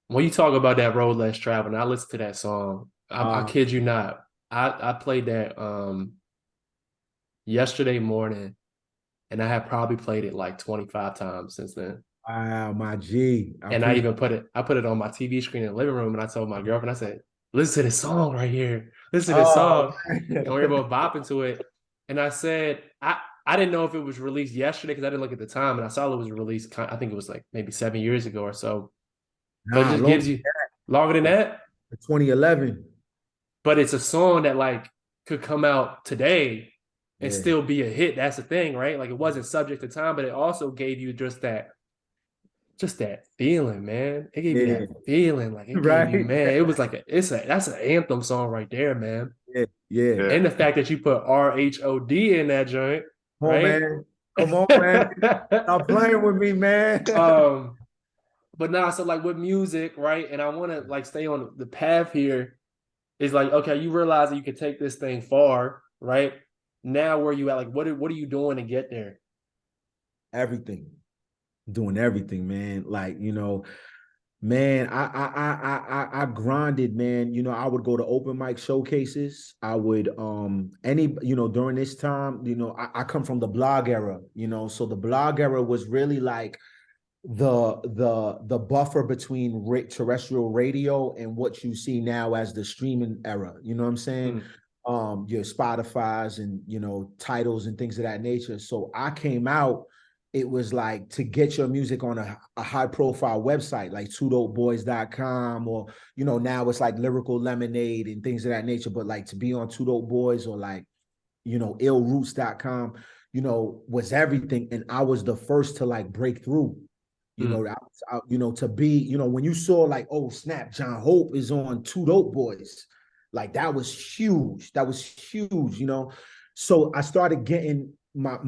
When you talk about that road less traveled, and I listen to that song, I kid you not. I played that yesterday morning, and I have probably played it like 25 times since then. Wow, my G. I even put it on my TV screen in the living room, and I told my girlfriend, I said, listen to this song right here. Listen to this song. And we're both bopping to it. And I said, I didn't know if it was released yesterday because I didn't look at the time, and I saw it was released, I think it was like maybe 7 years ago or so. But it just gives you longer than that. 2011. But it's a song that like could come out today and still be a hit. That's the thing, right? Like, it wasn't subject to time, but it also gave you just that feeling, man. It gave you that feeling. Like, it gave you, man, it was like that's an anthem song right there, man. Yeah. And the fact that you put RHOD in that joint. Come on, right? man. Come on, man. Stop playing with me, man. But nah, so like with music, right? And I want to like stay on the path here. It's like, okay, you realize that you can take this thing far, right? Now where you at? Like, what are you doing to get there? Everything, doing everything, man. Like, man, I grinded, man. I would go to open mic showcases. I would during this time, I come from the blog era, so the blog era was really like the buffer between terrestrial radio and what you see now as the streaming era. You know what I'm saying? Your Spotify's and titles and things of that nature. So I came out, it was like to get your music on a high profile website like twodopeboys.com, or now it's like Lyrical Lemonade and things of that nature. But like to be on Two Dope Boys or like illroots.com, was everything. And I was the first to like break through. To be, when you saw like, oh snap, John Hope is on Two Dope Boys, like that was huge. That was huge, So I started getting my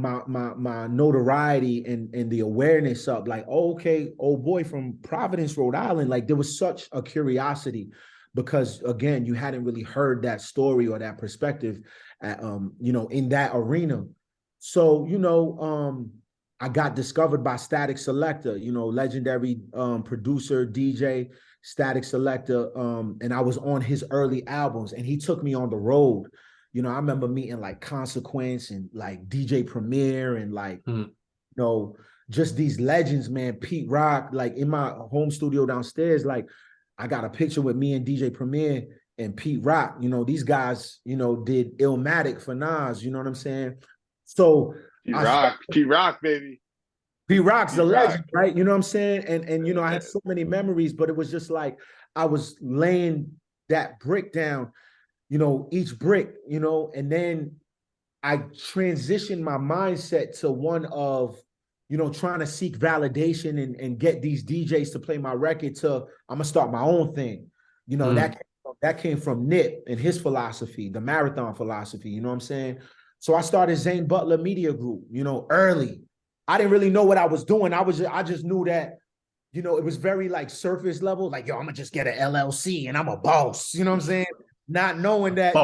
notoriety and the awareness up, like, oh, okay, old boy from Providence, Rhode Island. Like there was such a curiosity because again, you hadn't really heard that story or that perspective, in that arena. So, I got discovered by Static Selector, legendary producer, DJ, Static Selector. And I was on his early albums and he took me on the road. I remember meeting like Consequence and like DJ Premier and like, just these legends, man. Pete Rock, like in my home studio downstairs, like I got a picture with me and DJ Premier and Pete Rock. These guys, did Illmatic for Nas, you know what I'm saying? So Pete Rock, baby. Pete Rock's a legend, right? You know what I'm saying? And I had so many memories, but it was just like I was laying that brick down, each brick, and then I transitioned my mindset to one of, trying to seek validation and get these DJs to play my record to I'm gonna start my own thing. That came from Nip and his philosophy, the marathon philosophy, you know what I'm saying? So I started Zane Butler Media Group, early. I didn't really know what I was doing. I just knew that, it was very like surface level, like, yo, I'm gonna just get an LLC and I'm a boss, you know what I'm saying? Not knowing that,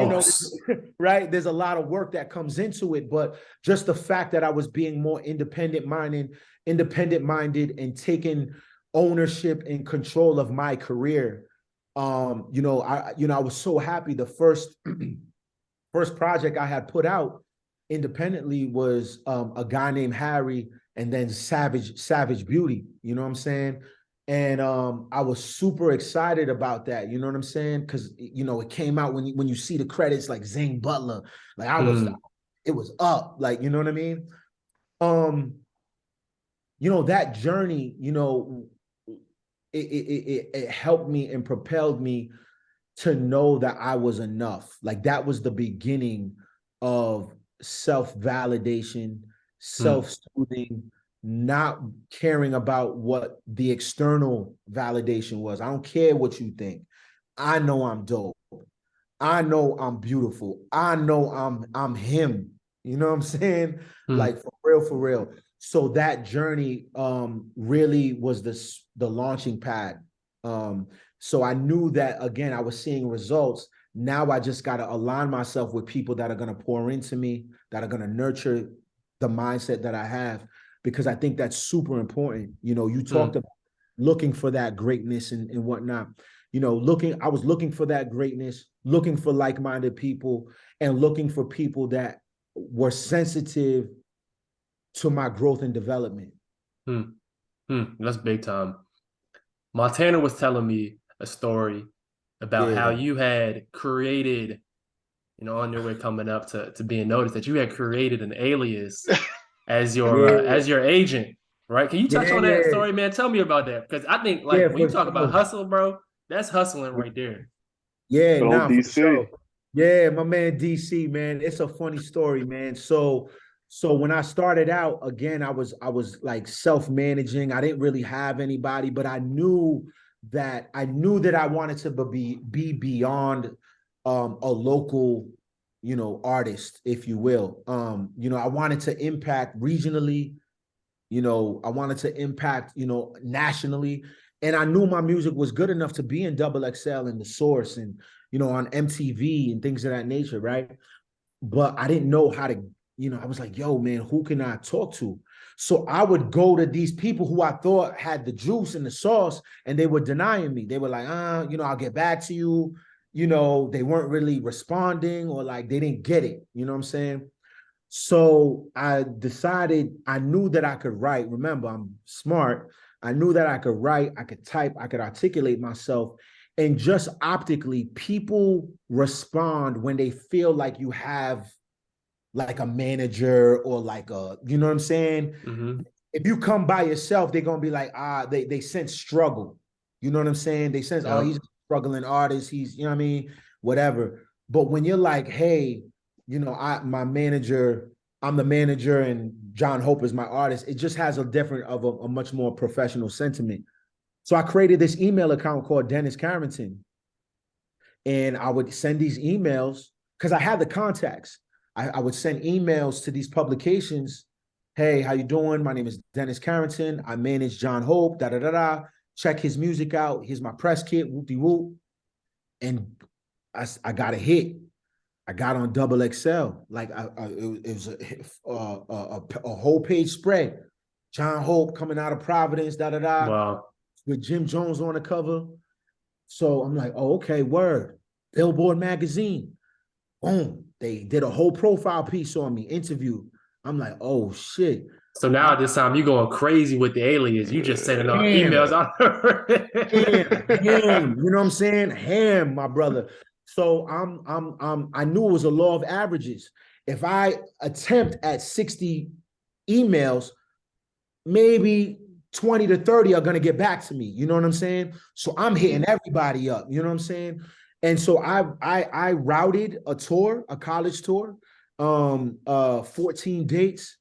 right? There's a lot of work that comes into it, but just the fact that I was being more independent minded and taking ownership and control of my career. I was so happy. The first project I had put out independently was a guy named Harry and then Savage Beauty, you know what I'm saying? And I was super excited about that, you know what I'm saying? Because it came out when you see the credits like Zane Butler, like it was up, like, you know what I mean? That journey, it helped me and propelled me to know that I was enough. Like that was the beginning of self-validation, self-soothing, not caring about what the external validation was. I don't care what you think. I know I'm dope. I know I'm beautiful. I know I'm him. You know what I'm saying? Like for real. So that journey really was the launching pad. So I knew that again, I was seeing results. Now I just got to align myself with people that are going to pour into me, that are going to nurture the mindset that I have, because I think that's super important. You talked about looking for that greatness and whatnot. I was looking for that greatness, looking for like-minded people, and looking for people that were sensitive to my growth and development. That's big time. Montaner was telling me a story about how you had created, on your way coming up to being noticed, that you had created an alias as your agent, right? Can you touch on that story, man? Tell me about that, because I think like when you talk about hustle, bro, that's hustling right there. Yeah, nah, for sure. Yeah, my man DC, man. It's a funny story, man. So when I started out, again, I was like self-managing. I didn't really have anybody, but I knew that I wanted to be beyond a local, artist, if you will. I wanted to impact regionally, I wanted to impact, nationally. And I knew my music was good enough to be in Double XL and The Source and, on MTV and things of that nature, right? But I didn't know how to, I was like, yo, man, who can I talk to? So I would go to these people who I thought had the juice and the sauce, and they were denying me. They were like, I'll get back to you. They weren't really responding, or like they didn't get it. You know what I'm saying? So I decided, I knew that I could write. Remember, I'm smart. I knew that I could write, I could type, I could articulate myself. And just optically, people respond when they feel like you have like a manager or like a, you know what I'm saying? Mm-hmm. If you come by yourself, they're gonna be like, they sense struggle. You know what I'm saying? They sense, he's a struggling artist, he's, you know what I mean? Whatever. But when you're like, hey, I'm the manager and John Hope is my artist, it just has a much more professional sentiment. So I created this email account called Dennis Carrington. And I would send these emails because I had the contacts. I would send emails to these publications. Hey, how you doing? My name is Dennis Carrington. I manage John Hope, da-da-da-da. Check his music out. Here's my press kit, whoop-de-whoop. And I got a hit. I got on Double XL. Like it was a whole page spread. John Hope coming out of Providence, da-da-da. Wow. With Jim Jones on the cover. So I'm like, oh, okay, word. Billboard magazine. Boom. They did a whole profile piece on me, interview. I'm like, oh shit. So now at this time you going crazy with the alias. You just sending out emails out. Ham, you know what I'm saying? Ham, my brother. So I knew it was a law of averages. If I attempt at 60 emails, maybe 20 to 30 are going to get back to me. You know what I'm saying? So I'm hitting everybody up. You know what I'm saying? And so I routed a tour, a college tour, 14 dates.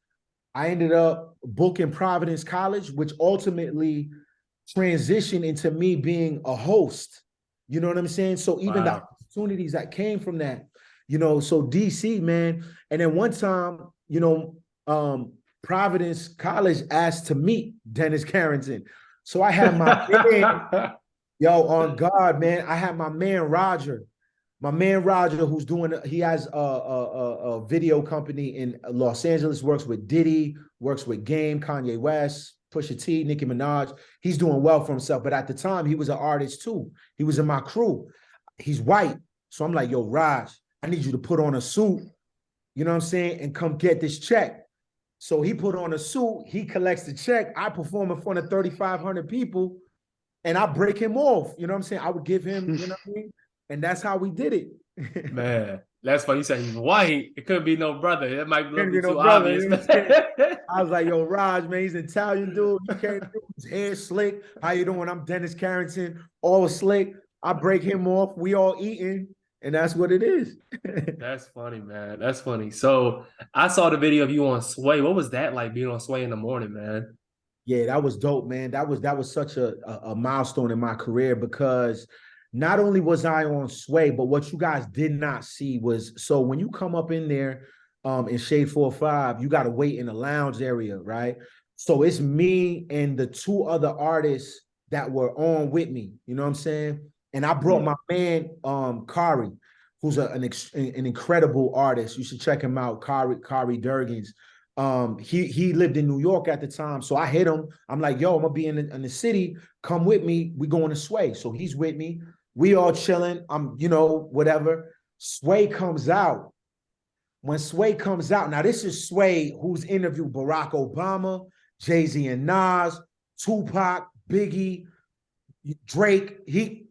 I ended up booking Providence College, which ultimately transitioned into me being a host. You know what I'm saying? So even the opportunities that came from that, so DC, man. And then one time, Providence College asked to meet Dennis Carrington. So I had my man, on God, man. I had my man Roger, he has a video company in Los Angeles, works with Diddy, works with Game, Kanye West, Pusha T, Nicki Minaj. He's doing well for himself. But at the time, he was an artist too. He was in my crew. He's white. So I'm like, yo, Raj, I need you to put on a suit, you know what I'm saying, and come get this check. So he put on a suit, he collects the check, I perform in front of 3,500 people, and I break him off. You know what I'm saying? I would give him, you know what I mean? And that's how we did it. Man, that's funny. You said he's white. It couldn't be no brother. It might be too brother, obvious. you know I was like, yo, Raj, man, he's an Italian dude. He came through, his hair slick. How you doing? I'm Dennis Carrington, all slick. I break him off. We all eating. And that's what it is. That's funny, man. That's funny. So I saw the video of you on Sway. What was that like, being on Sway in the morning, man? Yeah, that was dope, man. That was such a milestone in my career, because not only was I on Sway, but what you guys did not see was, so when you come up in there in Shade 4-5, you got to wait in the lounge area, right? So it's me and the two other artists that were on with me, you know what I'm saying? And I brought my man, Kari, who's an incredible artist. You should check him out, Kari Durgans. He lived in New York at the time. So I hit him. I'm like, yo, I'm gonna be in the city. Come with me. We going to Sway. So he's with me. We all chilling. I'm, whatever. Sway comes out. When Sway comes out, now this is Sway who's interviewed Barack Obama, Jay-Z and Nas, Tupac, Biggie, Drake,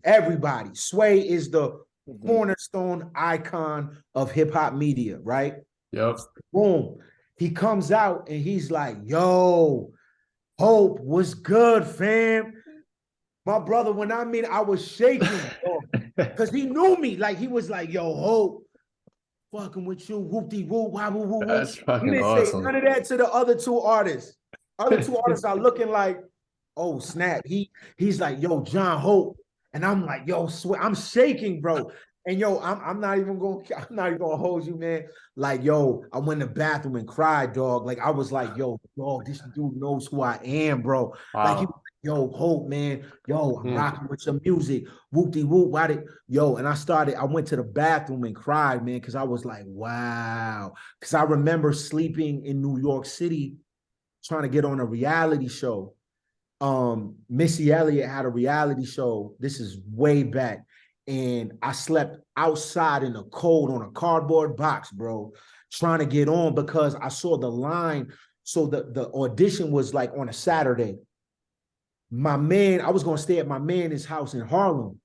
everybody. Sway is the cornerstone icon of hip-hop media, right? Yep. Boom. He comes out and he's like, yo, Hope, what's good, fam? My brother, when I was shaking, because he knew me. Like, he was like, yo, Hope, fucking with you, whoop-de-whoop, wah-woo-woo-woo. That's fucking He didn't awesome. say none of that to the other two artists. Other two artists are looking like, oh, snap. He's like, yo, John Hope. And I'm like, yo, I'm shaking, bro. And yo, I'm not even gonna hold you, man. Like, yo, I went in the bathroom and cried, dog. Like, I was like, yo, dog, this dude knows who I am, bro. Wow. Like, he was yo, Hope, man, yo, I'm Mm. rocking with some music. Whoop-de-whoop, why did, yo, and I went to the bathroom and cried, man, because I was like, wow. Because I remember sleeping in New York City trying to get on a reality show. Missy Elliott had a reality show. This is way back. And I slept outside in the cold on a cardboard box, bro, trying to get on because I saw the line. So the audition was like on a Saturday. I was going to stay at my man's house in Harlem.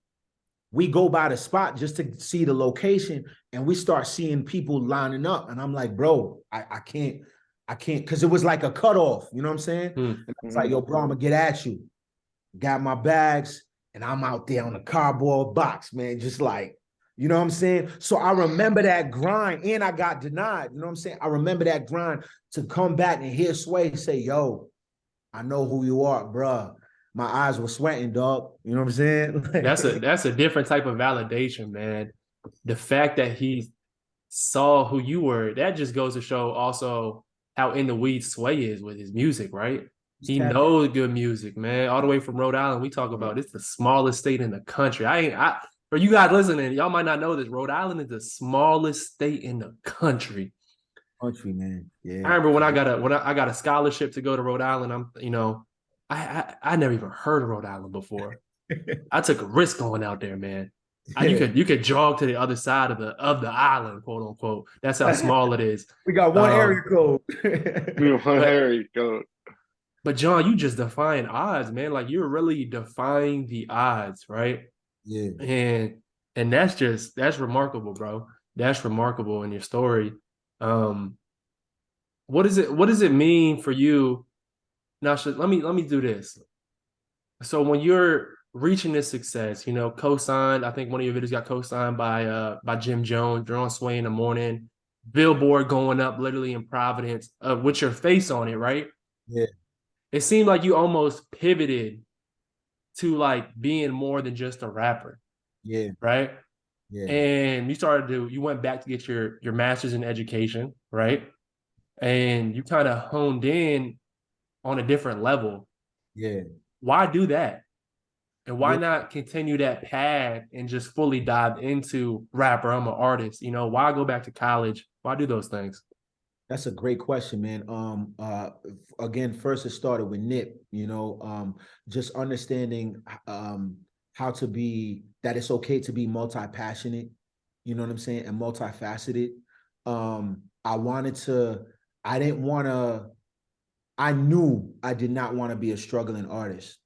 We go by the spot just to see the location, and we start seeing people lining up. And I'm like, bro, I can't, because it was like a cutoff, you know what I'm saying? Mm. And I was like, yo, bro, I'm gonna get at you. Got my bags, and I'm out there on the cardboard box, man, just like, you know what I'm saying? So I remember that grind, and I got denied, you know what I'm saying? I remember that grind to come back and hear Sway say, yo, I know who you are, bro. My eyes were sweating, dog. You know what I'm saying? That's a different type of validation, man. The fact that he saw who you were, that just goes to show also how in the weeds Sway is with his music, right? He knows good music, man. All the way from Rhode Island, we talk about it's the smallest state in the country. For you guys listening, y'all might not know this. Rhode Island is the smallest state in the country. Country, man. Yeah. I remember when I got a scholarship to go to Rhode Island. I never even heard of Rhode Island before. I took a risk going out there, man. You could jog to the other side of the island, quote unquote. That's how small it is. We got one area code. One area code. But John, you just defying odds, man. Like you're really defying the odds, right? Yeah. And that's remarkable, bro. That's remarkable in your story. What does it mean for you? Now, let me do this. So when you're reaching this success, co-signed, I think one of your videos got co-signed by Jim Jones, Jerome Sway in the Morning, Billboard going up literally in Providence, with your face on it, right? Yeah. It seemed like you almost pivoted to like being more than just a rapper. Yeah. Right. Yeah. And you went back to get your master's in education, right? And you kind of honed in on a different level. Yeah. Why do that? And why Yeah. not continue that path and just fully dive into rapper? I'm an artist. Why go back to college? Why do those things? That's a great question, man. Again, first it started with Nip, just understanding how to be, that it's okay to be multi-passionate, you know what I'm saying, and multifaceted. I knew I did not want to be a struggling artist.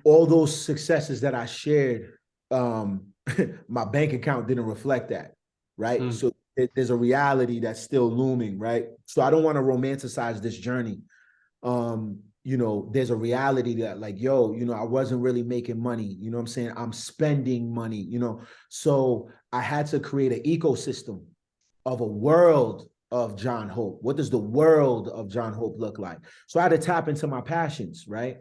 All those successes that I shared, my bank account didn't reflect that, right? So there's a reality that's still looming, right? So I don't want to romanticize this journey. There's a reality that like, I wasn't really making money, you know what I'm saying? I'm spending money, so I had to create an ecosystem of a world of John Hope. What does the world of John Hope look like? So I had to tap into my passions, right?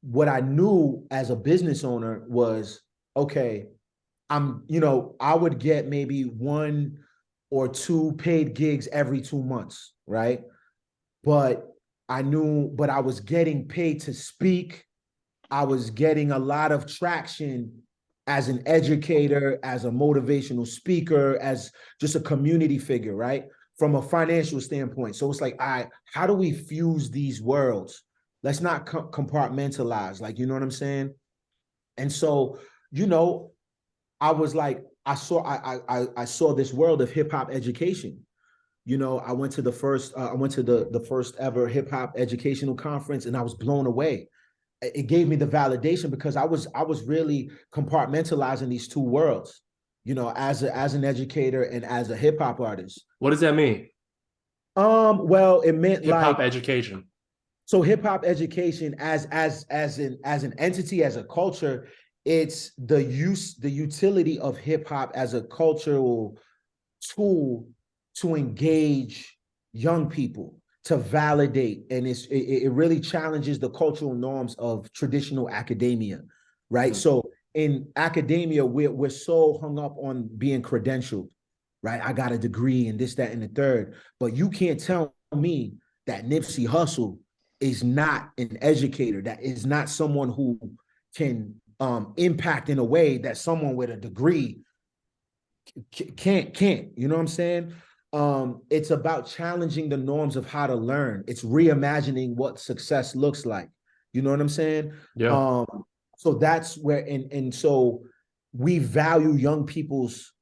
What I knew as a business owner was, okay, I would get maybe 1 or 2 paid gigs every 2 months, right? But I was getting paid to speak. I was getting a lot of traction as an educator, as a motivational speaker, as just a community figure, right? From a financial standpoint. So it's like, how do we fuse these worlds? Let's not compartmentalize, like, you know what I'm saying? And so, I was like, I saw this world of hip hop education. I went to the first ever hip hop educational conference, and I was blown away. It gave me the validation because I was really compartmentalizing these two worlds, as an educator and as a hip hop artist. What does that mean? Well, it meant hip hop education. So hip hop education as an entity, as a culture, it's the utility of hip hop as a cultural tool to engage young people, to validate, and it really challenges the cultural norms of traditional academia, right? Mm-hmm. So in academia, we're so hung up on being credentialed, right? I got a degree and this, that, and the third, but you can't tell me that Nipsey Hussle is not an educator, that is not someone who can impact in a way that someone with a degree can't, you know what I'm saying? It's about challenging the norms of how to learn. It's reimagining what success looks like. You know what I'm saying? Yeah. So that's where, and so we value young people's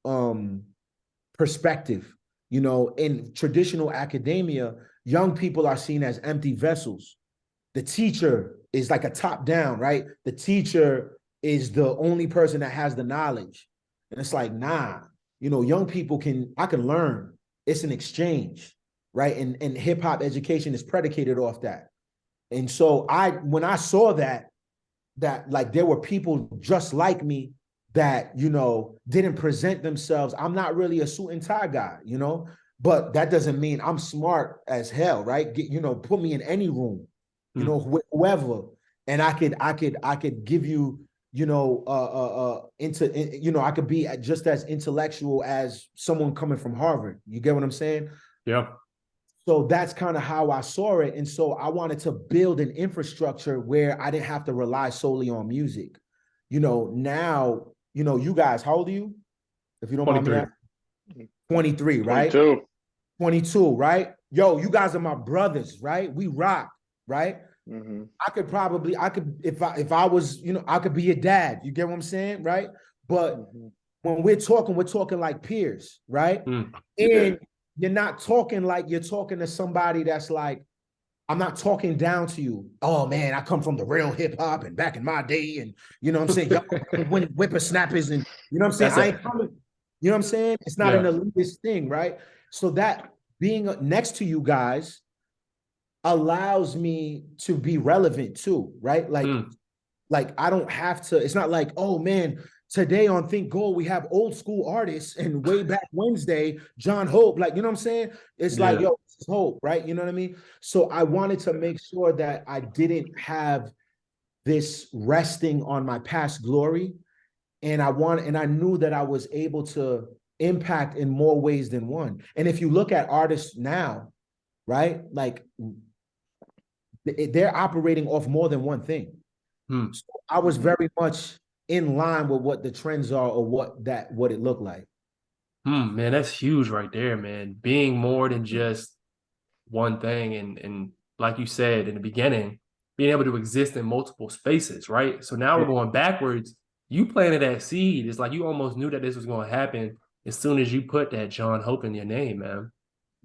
perspective. You know, in traditional academia, young people are seen as empty vessels. The teacher is like a top down, right? The teacher is the only person that has the knowledge. And it's like, nah, you know, young people I can learn. It's an exchange, right? And hip hop education is predicated off that. And so when I saw that like there were people just like me that, you know, didn't present themselves. I'm not really a suit and tie guy, you know, but that doesn't mean I'm smart as hell, right? You know, put me in any room, you know, whoever, and I could give you, you know, you know, I could be just as intellectual as someone coming from Harvard. You get what I'm saying? Yeah. So that's kind of how I saw it. And so I wanted to build an infrastructure where I didn't have to rely solely on music. You know, now, you know, you guys, how old are you? If you don't mind me 23. asking. 23, right? 22. 22, right? Yo, you guys are my brothers, right? We rock, right? Mm-hmm. I could, if I was, you know, I could be your dad. You get what I'm saying, right? But when we're talking like peers, right? And you're not talking like you're talking to somebody that's like, I'm not talking down to you. Oh man, I come from the real hip hop and back in my day, and you know what I'm saying, y'all when whippersnappers, and you know what I'm saying. I ain't coming. You know what I'm saying? It's not an elitist thing, right? So that being next to you guys allows me to be relevant too, right? Like I don't have to. It's not like, oh man, today on Think Gold we have old school artists, and way back Wednesday, John Hope. Like, you know what I'm saying? It's like, yo, this is Hope, right? You know what I mean? So I wanted to make sure that I didn't have this resting on my past glory, and I knew that I was able to impact in more ways than one. And if you look at artists now, right, like they're operating off more than one thing. So I was very much in line with what the trends are, or what it looked like. Man, that's huge right there, man. Being more than just one thing, and like you said in the beginning, being able to exist in multiple spaces, right? So now we're going backwards. You planted that seed. It's like you almost knew that this was going to happen as soon as you put that John Hope in your name, man.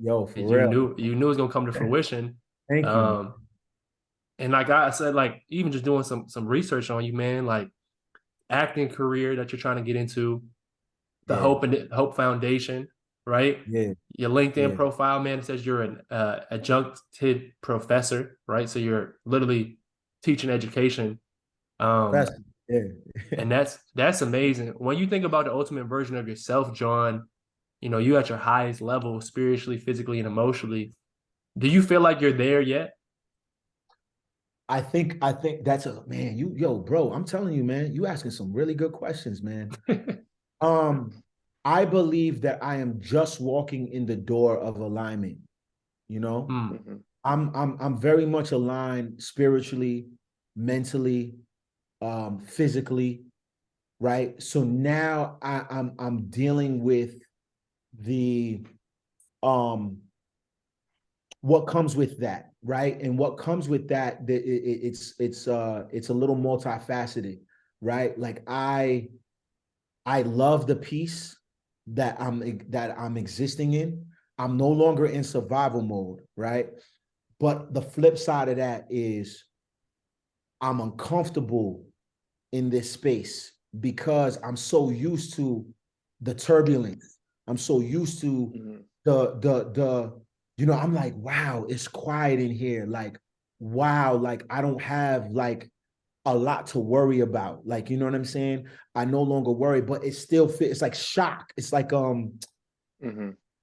Yo, for You real. knew it was going to come to fruition. Thank you. And like I said, like even just doing some research on you, man, like acting career that you're trying to get into, the Hope Foundation, right? Yeah. Your LinkedIn Yeah. profile, man, it says you're an adjuncted professor, right? So you're literally teaching education. That's, yeah. And that's amazing. When you think about the ultimate version of yourself, John, you know, you at your highest level, spiritually, physically, and emotionally. Do you feel like you're there yet? I think that's a man, yo, bro, I'm telling you, man, you asking some really good questions, man. I believe that I am just walking in the door of alignment, you know? I'm very much aligned spiritually, mentally, physically, right? So now I'm dealing with the what comes with that, right? And what comes with that, it's a little multifaceted, right? Like I love the peace that I'm existing in. I'm no longer in survival mode, right? But the flip side of that is I'm uncomfortable in this space because I'm so used to the turbulence. I'm so used to the you know, I'm like, wow, it's quiet in here. Like, wow, like I don't have like a lot to worry about. Like, you know what I'm saying? I no longer worry, but it still fits. It's like shock. It's like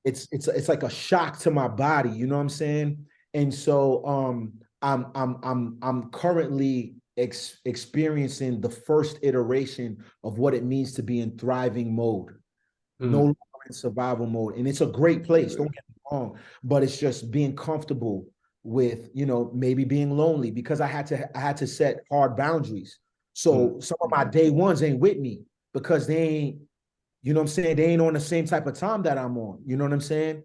it's like a shock to my body. You know what I'm saying? And so I'm currently experiencing the first iteration of what it means to be in thriving mode, no longer in survival mode. And it's a great place. Don't get me wrong, but it's just being comfortable with, you know, maybe being lonely because I had to set hard boundaries. So some of my day ones ain't with me because they ain't, you know what I'm saying? They ain't on the same type of time that I'm on. You know what I'm saying?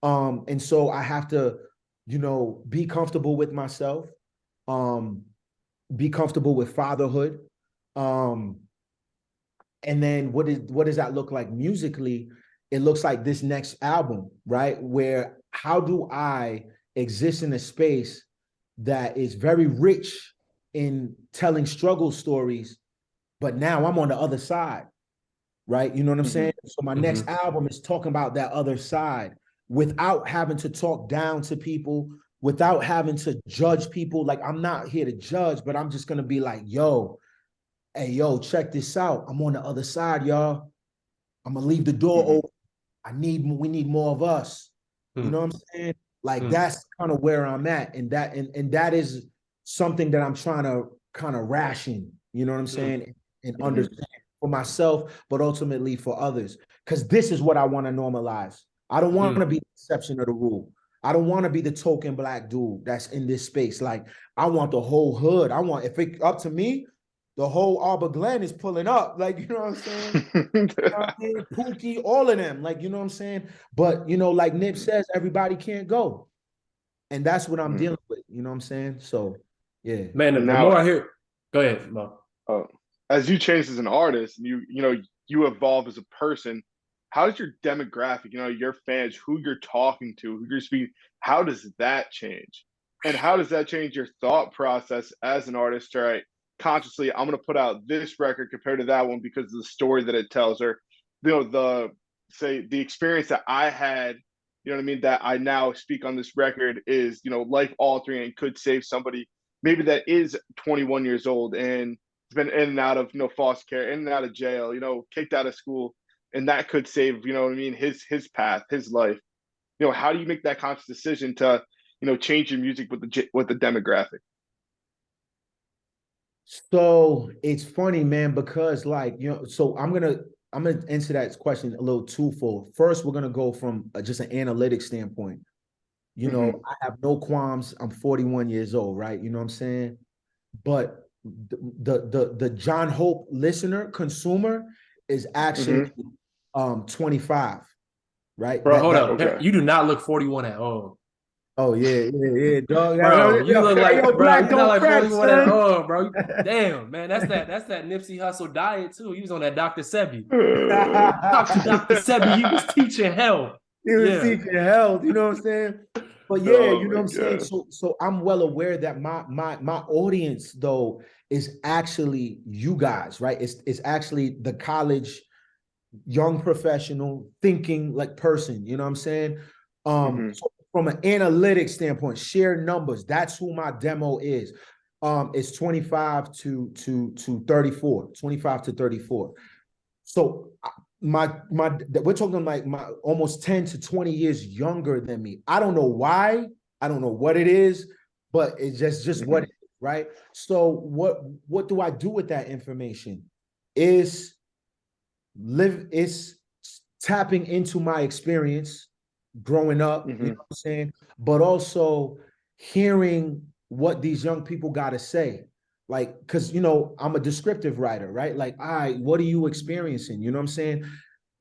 And so I have to, you know, be comfortable with myself, be comfortable with fatherhood. Um, and then what does that look like musically? It looks like this next album, right? Where how do I exist in a space that is very rich in telling struggle stories, but now I'm on the other side, right? You know what I'm saying? So my next album is talking about that other side without having to talk down to people, without having to judge people. Like I'm not here to judge, but I'm just gonna be like, yo, hey, yo, check this out. I'm on the other side, y'all. I'm gonna leave the door open. We need more of us. You know what I'm saying? Like that's kind of where I'm at. And that is something that I'm trying to kind of ration, you know what I'm saying? And understand for myself, but ultimately for others. Because this is what I want to normalize. I don't want to be the exception of the rule. I don't want to be the token black dude that's in this space. Like I want the whole hood. I want, if it up to me, the whole Arbor Glen is pulling up. Like, you know what I'm saying? You know what I mean? Pookie, all of them. Like, you know what I'm saying? But, you know, like Nip says, everybody can't go. And that's what I'm dealing with. You know what I'm saying? So, yeah. Man, the more I hear, go ahead, Mo. As you change as an artist, and you evolve as a person, how does your demographic, your fans, who you're talking to, who you're speaking, how does that change? And how does that change your thought process as an artist? All right, consciously, I'm going to put out this record compared to that one because of the story that it tells, or the experience that I had, you know what I mean, that I now speak on this record is, life altering and could save somebody maybe that is 21 years old and been in and out of foster care, in and out of jail, kicked out of school, and that could save, you know what I mean, his path, his life. How do you make that conscious decision to change your music with the demographic? So it's funny, man, because like, so I'm gonna answer that question a little twofold. First, we're gonna go from just an analytic standpoint. I have no qualms. I'm 41 years old, right? You know what I'm saying? But the John Hope listener, consumer is actually 25, right? Bro, hold up. Okay. You do not look 41 at all. Oh yeah, dog. Bro, you look like, yo, bro, Black you're not like crack, 41 at son. all, bro. Damn, man, that's that Nipsey Hussle diet too. He was on that Dr. Sebi. Talk to Dr. Sebi. He was teaching hell. He was teaching health, you know what I'm saying? But yeah, you know what I'm saying? So I'm well aware that my audience though is actually you guys, right? It's actually the college young professional thinking like person, you know what I'm saying? So from an analytics standpoint, share numbers, that's who my demo is. It's 25 to 34, 25 to 34. So we're talking like my almost 10 to 20 years younger than me. I don't know why, I don't know what it is, but it's just what it is, right? So what do I do with that information? Is tapping into my experience growing up, you know what I'm saying? But also hearing what these young people got to say. Like, because, I'm a descriptive writer, right? Like, what are you experiencing? You know what I'm saying?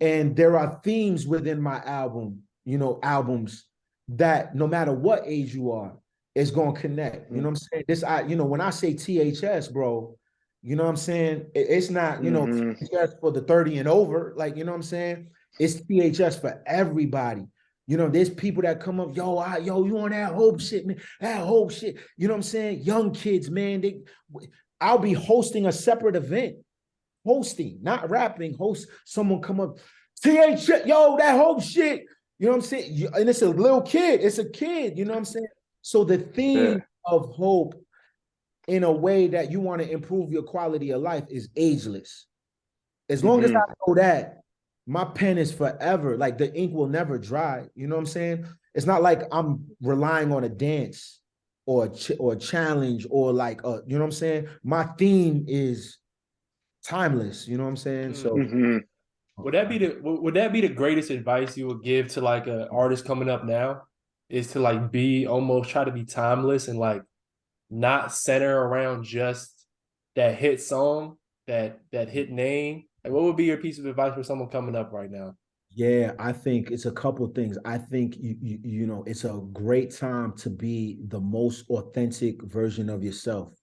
And there are themes within my albums that no matter what age you are, it's going to connect. You know what I'm saying? When I say THS, bro, you know what I'm saying? It's not, THS for the 30 and over. Like, you know what I'm saying? It's THS for everybody. There's people that come up, yo, you on that Hope shit, man. That Hope shit. You know what I'm saying? Young kids, man. I'll be hosting a separate event. Hosting, not rapping, someone come up, TH, yo, that Hope shit. You know what I'm saying? And it's a little kid. It's a kid, you know what I'm saying? So the theme of hope in a way that you want to improve your quality of life is ageless. As long as I know that, my pen is forever. Like the ink will never dry. You know what I'm saying? It's not like I'm relying on a dance or a challenge or like, you know what I'm saying? My theme is timeless. You know what I'm saying? So would that be the greatest advice you would give to like an artist coming up now? is to like be almost try to be timeless and like not center around just that hit song, that hit name. Like, what would be your piece of advice for someone coming up right now? Yeah, I think it's a couple things. I think you know it's a great time to be the most authentic version of yourself.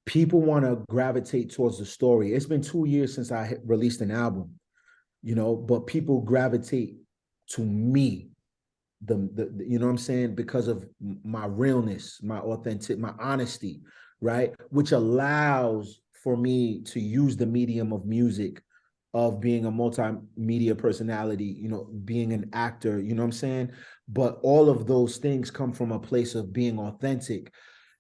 People want to gravitate towards the story. It's been 2 years since I released an album, you know, but people gravitate to me, the you know what I'm saying, because of my realness, my authentic, my honesty, right? Which allows for me to use the medium of music, of being a multimedia personality, you know, being an actor, you know what I'm saying? But all of those things come from a place of being authentic.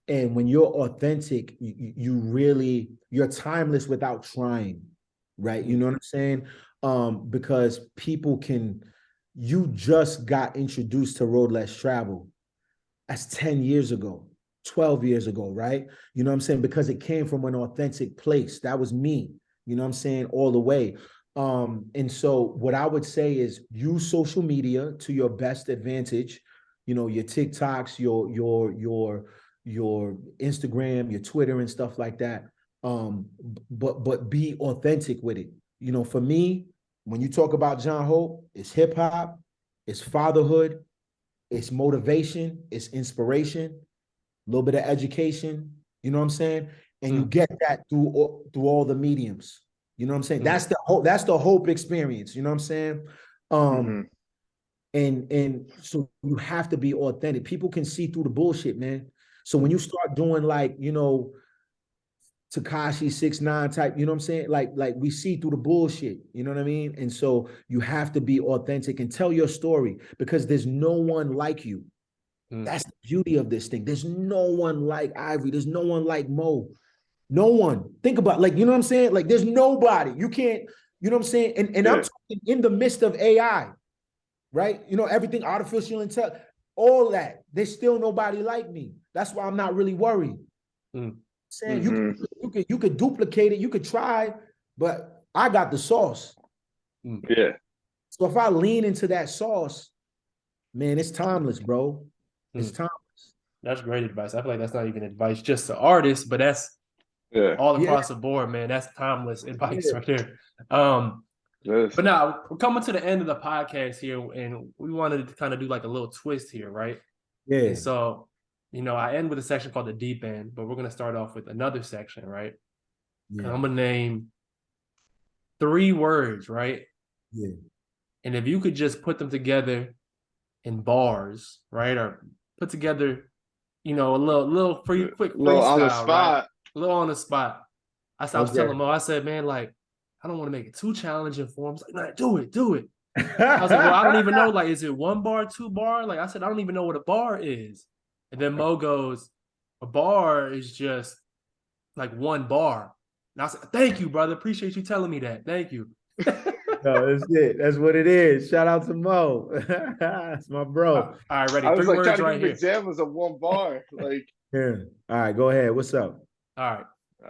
And when you're authentic, you're timeless without trying, right? You know what I'm saying? Because people can, you just got introduced to Road Less Travel. That's 10 years ago, 12 years ago, right? You know what I'm saying? Because it came from an authentic place. That was me, you know what I'm saying, all the way. And so what I would say is use social media to your best advantage. You know, your TikToks, your Instagram, your Twitter, and stuff like that. But be authentic with it. You know, for me, when you talk about John Hope, it's hip hop, it's fatherhood, it's motivation, it's inspiration, a little bit of education. You know what I'm saying? And you get that through all the mediums. You know what I'm saying? That's the hope. That's the hope experience. You know what I'm saying? Mm-hmm. And so you have to be authentic. People can see through the bullshit, man. So when you start doing like, you know, Takashi 6ix9ine type, you know what I'm saying? Like we see through the bullshit, you know what I mean? And so you have to be authentic and tell your story because there's no one like you. That's the beauty of this thing. There's no one like Ivory. There's no one like Mo. No one. Think about, like, you know what I'm saying? Like there's nobody. You can't, you know what I'm saying? And I'm talking in the midst of AI, right? You know, everything artificial intelligence, all that. There's still nobody like me. That's why I'm not really worried. Saying you could duplicate it, you could try, but I got the sauce. Yeah. So if I lean into that sauce, man, it's timeless, bro. It's timeless. That's great advice. I feel like that's not even advice just to artists, but that's all across the board, man. That's timeless advice right there. But now we're coming to the end of the podcast here, and we wanted to kind of do like a little twist here, right? Yeah. And so, you know, I end with a section called the deep end, but we're gonna start off with another section, right? Yeah. And I'm gonna name 3 words, right? Yeah. And if you could just put them together in bars, right? Or put together, you know, a little quick little freestyle, on the spot. right? A little on the spot. I was telling Mo, I said, man, like, I don't want to make it too challenging for him. He's like, nah, do it. I was like, well, I don't even know. Like, is it 1 bar, 2 bar? Like I said, I don't even know what a bar is. And then Mo goes, a bar is just like 1 bar. And I said, thank you, brother. Appreciate you telling me that. Thank you. No, that's it. That's what it is. Shout out to Mo. That's my bro. All right, ready. I was 3 like trying words to right give here. examples of 1 bar. Like, Yeah. All right, go ahead. What's up? All right.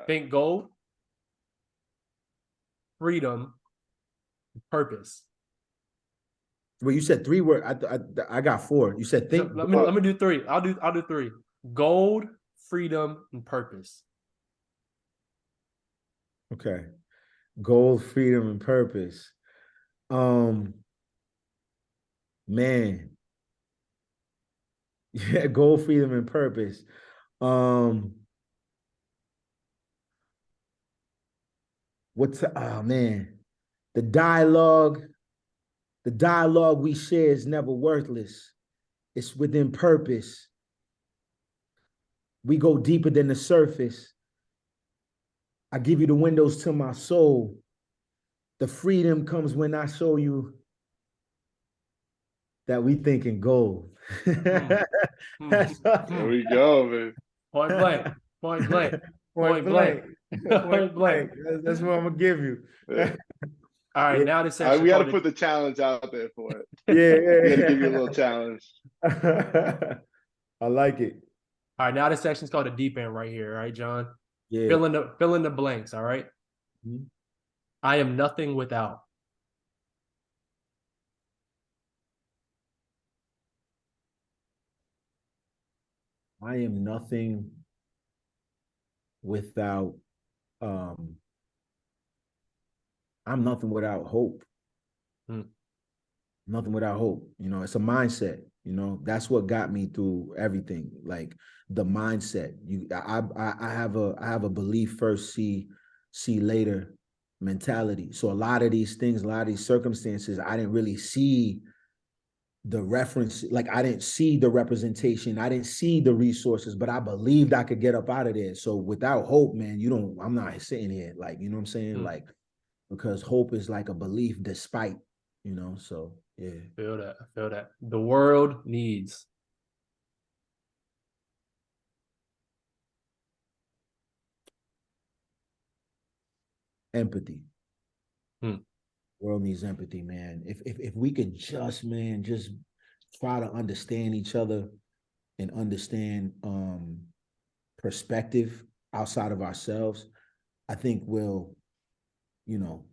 Think gold, freedom, purpose. Well, you said 3 words. I got 4. You said think. So let me do 3. I'll do 3. Gold, freedom, and purpose. Okay. Gold, freedom, and purpose. Man. Yeah, gold, freedom, and purpose. Oh man. The dialogue we share is never worthless. It's within purpose. We go deeper than the surface. I give you the windows to my soul. The freedom comes when I show you that we think in gold. there we go, man. Point blank. Point blank. Point blank. That's what I'm gonna give you. All right, now this section. We got to put the challenge out there for it. Yeah. We got to give you a little challenge. I like it. All right, now this section is called the deep end right here, right, John? Yeah. Fill in the blanks, all right? Mm-hmm. I am nothing without. I am nothing without um I'm nothing without hope. Hmm. Nothing without hope. It's a mindset. That's what got me through everything. Like the mindset. I have a belief first, see later mentality. So a lot of these things, a lot of these circumstances, I didn't really see the reference, like I didn't see the representation, I didn't see the resources, but I believed I could get up out of there. So without hope, man, I'm not sitting here, like, you know what I'm saying? Hmm. Like, because hope is like a belief despite, so yeah. Feel that. I feel that. The world needs. Empathy. Hmm. World needs empathy, man. If we could just, man, just try to understand each other and understand perspective outside of ourselves, I think you know,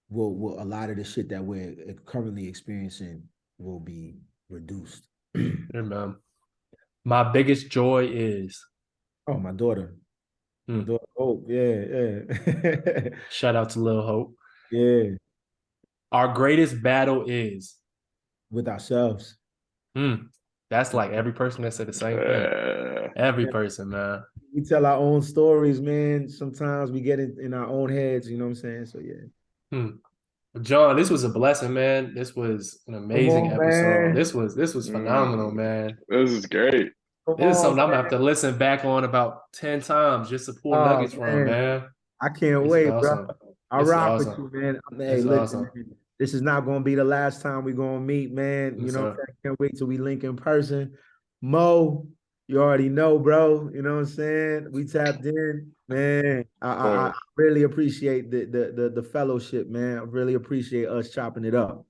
will a lot of the shit that we're currently experiencing will be reduced. Yeah, man. My biggest joy is. Oh, my daughter. My Hmm. daughter. Oh, yeah, yeah. Shout out to Lil Hope. Yeah. Our greatest battle is. With ourselves. Hmm. That's like every person that said the same thing. Every Yeah. person, man. We tell our own stories, man. Sometimes we get in our own heads, you know what I'm saying? So yeah. Hmm. John, this was a blessing, man. This was an Come amazing on, episode. man. This was phenomenal, man. This is great. Come This is on, something I'm gonna have man. to listen back on about 10 times just to pull Oh nuggets from, man. man. I can't This is wait, bro. awesome. I This is rock with awesome. you, man. Hey, This is listen, awesome. man. This is not gonna be the last time we're gonna meet, man. You Yes, know what I'm sir. saying? I can't wait till we link in person. Mo, you already know, bro. You know what I'm saying? We tapped in, man. Of I course. really appreciate the fellowship, man. I really appreciate us chopping it up. Of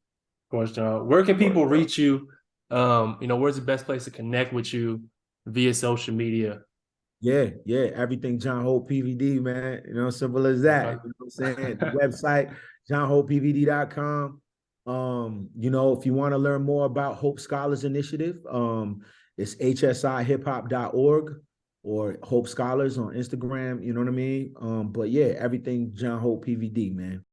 course, John. Where can Of course, people bro. reach you? Where's the best place to connect with you via social media? Yeah. Everything John Hope PVD, man. Simple as that. Okay. You know what I'm saying? The website, johnhopepvd.com. If you want to learn more about Hope Scholars Initiative, it's hsihiphop.org or Hope Scholars on Instagram, you know what I mean? But yeah, everything John Hope PVD, man.